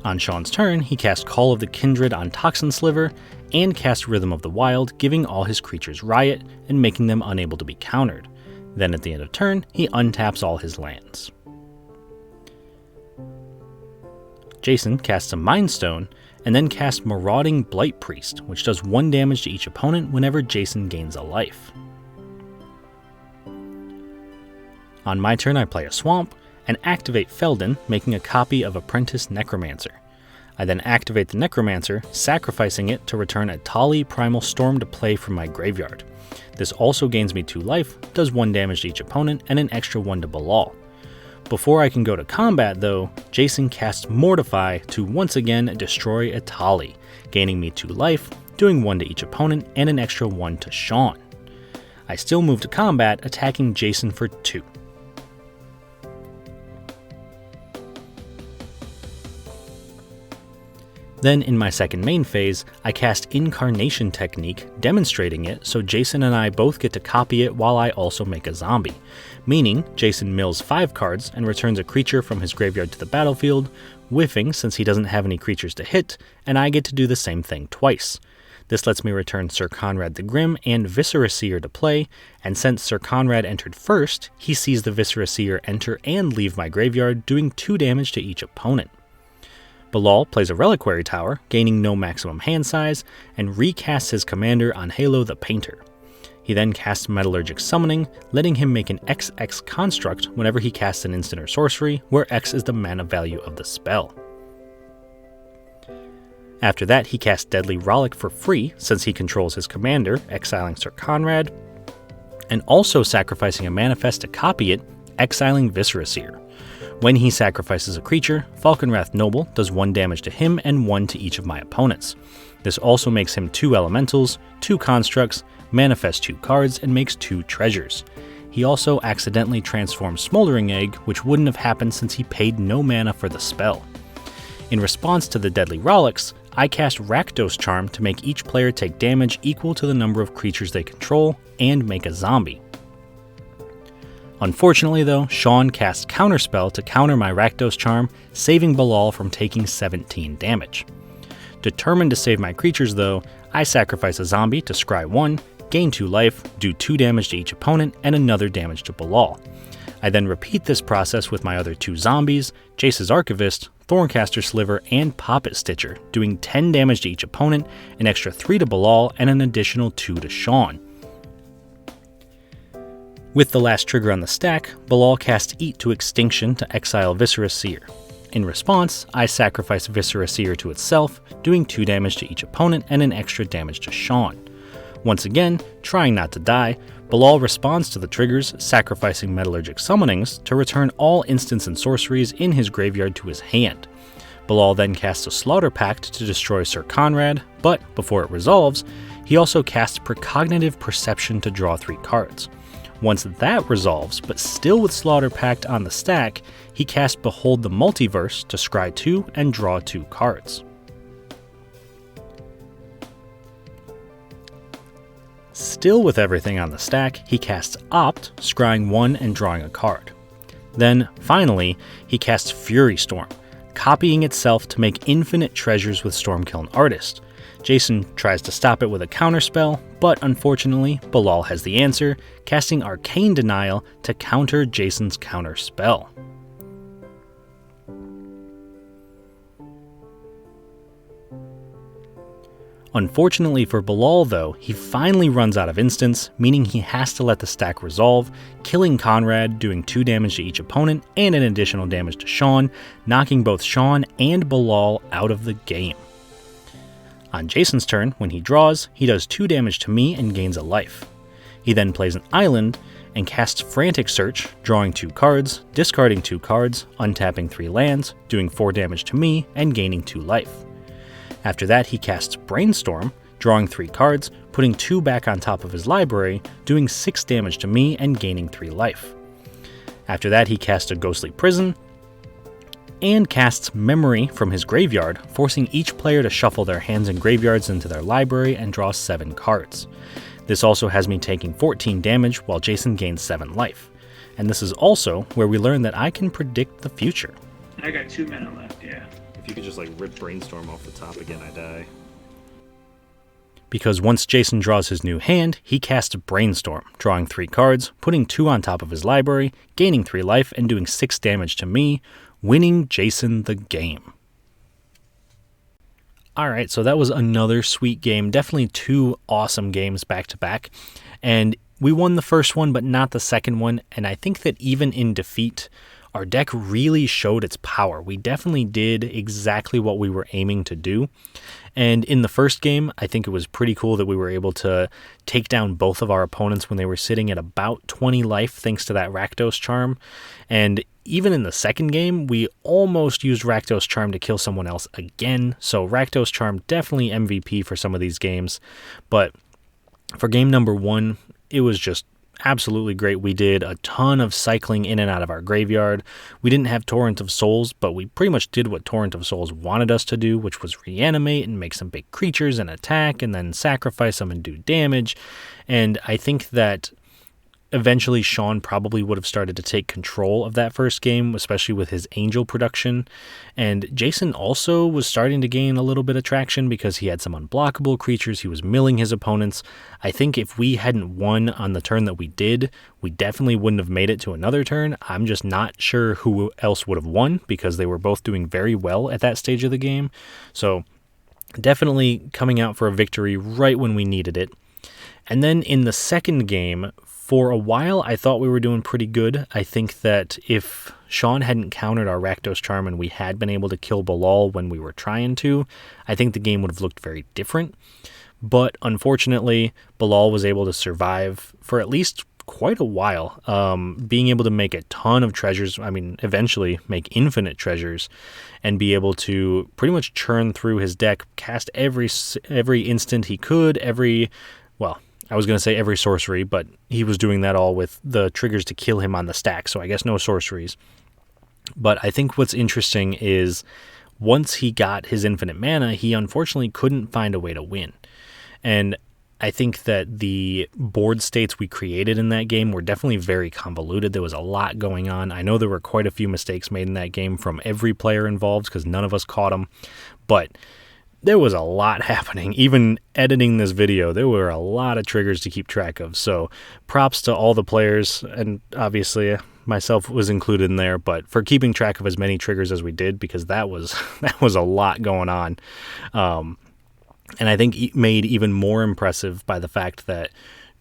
On Shawn's turn, he casts Call of the Kindred on Toxin Sliver, and casts Rhythm of the Wild, giving all his creatures Riot and making them unable to be countered. Then at the end of turn, he untaps all his lands. Jason casts a Mind Stone, and then casts Marauding Blight Priest, which does 1 damage to each opponent whenever Jason gains a life. On my turn, I play a Swamp, and activate Felden, making a copy of Apprentice Necromancer. I then activate the Necromancer, sacrificing it to return a Tali Primal Storm to play from my graveyard. This also gains me 2 life, does 1 damage to each opponent, and an extra 1 to Bilal. Before I can go to combat though, Jason casts Mortify to once again destroy a Tali, gaining me 2 life, doing 1 to each opponent, and an extra 1 to Shawn. I still move to combat, attacking Jason for 2. Then in my second main phase, I cast Incarnation Technique, demonstrating it so Jason and I both get to copy it while I also make a zombie. Meaning, Jason mills 5 cards and returns a creature from his graveyard to the battlefield, whiffing since he doesn't have any creatures to hit, and I get to do the same thing twice. This lets me return Sir Conrad the Grim and Viscera Seer to play, and since Sir Conrad entered first, he sees the Viscera Seer enter and leave my graveyard, doing 2 damage to each opponent. Bilal plays a Reliquary Tower, gaining no maximum hand size, and recasts his commander on Halo the Painter. He then casts Metallurgic Summoning, letting him make an XX construct whenever he casts an instant or sorcery, where X is the mana value of the spell. After that, he casts Deadly Rollick for free, since he controls his commander, exiling Sir Conrad, and also sacrificing a manifest to copy it, exiling Viscera Seer. When he sacrifices a creature, Falconwrath Noble does 1 damage to him and 1 to each of my opponents. This also makes him 2 elementals, 2 constructs, manifests 2 cards, and makes 2 treasures. He also accidentally transforms Smoldering Egg, which wouldn't have happened since he paid no mana for the spell. In response to the Deadly Rollicks, I cast Rakdos Charm to make each player take damage equal to the number of creatures they control, and make a zombie. Unfortunately though, Shawn casts Counterspell to counter my Rakdos Charm, saving Bilal from taking 17 damage. Determined to save my creatures though, I sacrifice a zombie to scry 1, gain 2 life, do 2 damage to each opponent, and another damage to Bilal. I then repeat this process with my other 2 zombies, Jace's Archivist, Thorncaster Sliver, and Poppet Stitcher, doing 10 damage to each opponent, an extra 3 to Bilal, and an additional 2 to Shawn. With the last trigger on the stack, Bilal casts Eat to Extinction to exile Viscera Seer. In response, I sacrifice Viscera Seer to itself, doing 2 damage to each opponent and an extra damage to Shawn. Once again, trying not to die, Bilal responds to the triggers, sacrificing Metallurgic Summonings to return all instants and sorceries in his graveyard to his hand. Bilal then casts a Slaughter Pact to destroy Sir Conrad, but before it resolves, he also casts Precognitive Perception to draw 3 cards. Once that resolves, but still with Slaughter Pact on the stack, he casts Behold the Multiverse to scry 2 and draw 2 cards. Still with everything on the stack, he casts Opt, scrying 1 and drawing a card. Then, finally, he casts Fury Storm, copying itself to make infinite treasures with Stormkiln Artist. Jason tries to stop it with a counterspell, but unfortunately, Bilal has the answer, casting Arcane Denial to counter Jason's counterspell. Unfortunately for Bilal though, he finally runs out of instants, meaning he has to let the stack resolve, killing Conrad, doing 2 damage to each opponent and an additional damage to Shawn, knocking both Shawn and Bilal out of the game. On Jason's turn, when he draws, he does 2 damage to me and gains a life. He then plays an island and casts Frantic Search, drawing 2 cards, discarding 2 cards, untapping 3 lands, doing 4 damage to me and gaining 2 life. After that, he casts Brainstorm, drawing 3 cards, putting 2 back on top of his library, doing 6 damage to me and gaining 3 life. After that, he casts a Ghostly Prison, and casts Memory from his graveyard, forcing each player to shuffle their hands and graveyards into their library and draw 7 cards. This also has me taking 14 damage while Jason gains 7 life. And this is also where we learn that I can predict the future. I got 2 mana left, yeah. If you could just rip Brainstorm off the top again, I die. Because once Jason draws his new hand, he casts Brainstorm, drawing 3 cards, putting 2 on top of his library, gaining 3 life, and doing 6 damage to me, winning Jason the game. Alright, so that was another sweet game. Definitely 2 awesome games back to back. And we won the first one, but not the second one. And I think that even in defeat, our deck really showed its power. We definitely did exactly what we were aiming to do. And in the first game, I think it was pretty cool that we were able to take down both of our opponents when they were sitting at about 20 life thanks to that Rakdos Charm. And even in the second game, we almost used Rakdos Charm to kill someone else again. So Rakdos Charm definitely MVP for some of these games. But for game number 1, it was just absolutely great. We did a ton of cycling in and out of our graveyard. We didn't have Torrent of Souls, but we pretty much did what Torrent of Souls wanted us to do, which was reanimate and make some big creatures and attack and then sacrifice them and do damage. And I think that eventually Shawn probably would have started to take control of that first game, especially with his angel production. And Jason also was starting to gain a little bit of traction because he had some unblockable creatures. He was milling his opponents. I think if we hadn't won on the turn that we did, we definitely wouldn't have made it to another turn. I'm just not sure who else would have won because they were both doing very well at that stage of the game. So definitely coming out for a victory right when we needed it. And then in the second game, for a while, I thought we were doing pretty good. I think that if Shawn hadn't countered our Rakdos Charm and we had been able to kill Bilal when we were trying to, I think the game would have looked very different. But unfortunately, Bilal was able to survive for at least quite a while, being able to make a ton of treasures, eventually make infinite treasures, and be able to pretty much churn through his deck, cast every instant he could, I was going to say every sorcery, but he was doing that all with the triggers to kill him on the stack, so I guess no sorceries. But I think what's interesting is once he got his infinite mana, he unfortunately couldn't find a way to win. And I think that the board states we created in that game were definitely very convoluted. There was a lot going on. I know there were quite a few mistakes made in that game from every player involved because none of us caught them, but there was a lot happening. Even editing this video, there were a lot of triggers to keep track of. So props to all the players, and obviously myself was included in there, but for keeping track of as many triggers as we did, because that was a lot going on. And I think made even more impressive by the fact that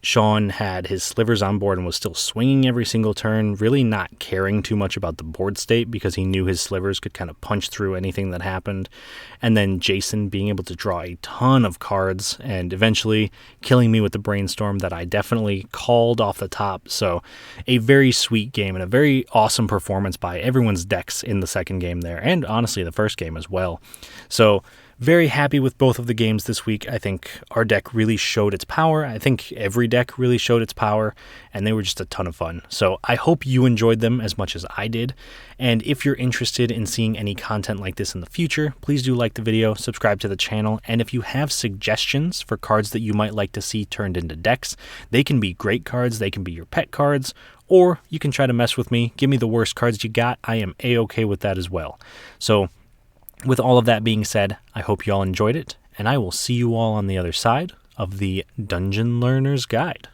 Shawn had his slivers on board and was still swinging every single turn, really not caring too much about the board state because he knew his slivers could kind of punch through anything that happened. And then Jason being able to draw a ton of cards and eventually killing me with the Brainstorm that I definitely called off the top. So a very sweet game and a very awesome performance by everyone's decks in the second game there, and honestly the first game as well. So very happy with both of the games this week. I think our deck really showed its power. I think every deck really showed its power, and they were just a ton of fun. So I hope you enjoyed them as much as I did. And if you're interested in seeing any content like this in the future, please do like the video, subscribe to the channel, and if you have suggestions for cards that you might like to see turned into decks, they can be great cards, they can be your pet cards, or you can try to mess with me, give me the worst cards you got. I am A-okay with that as well. So with all of that being said, I hope you all enjoyed it, and I will see you all on the other side of the Dungeon Learner's Guide.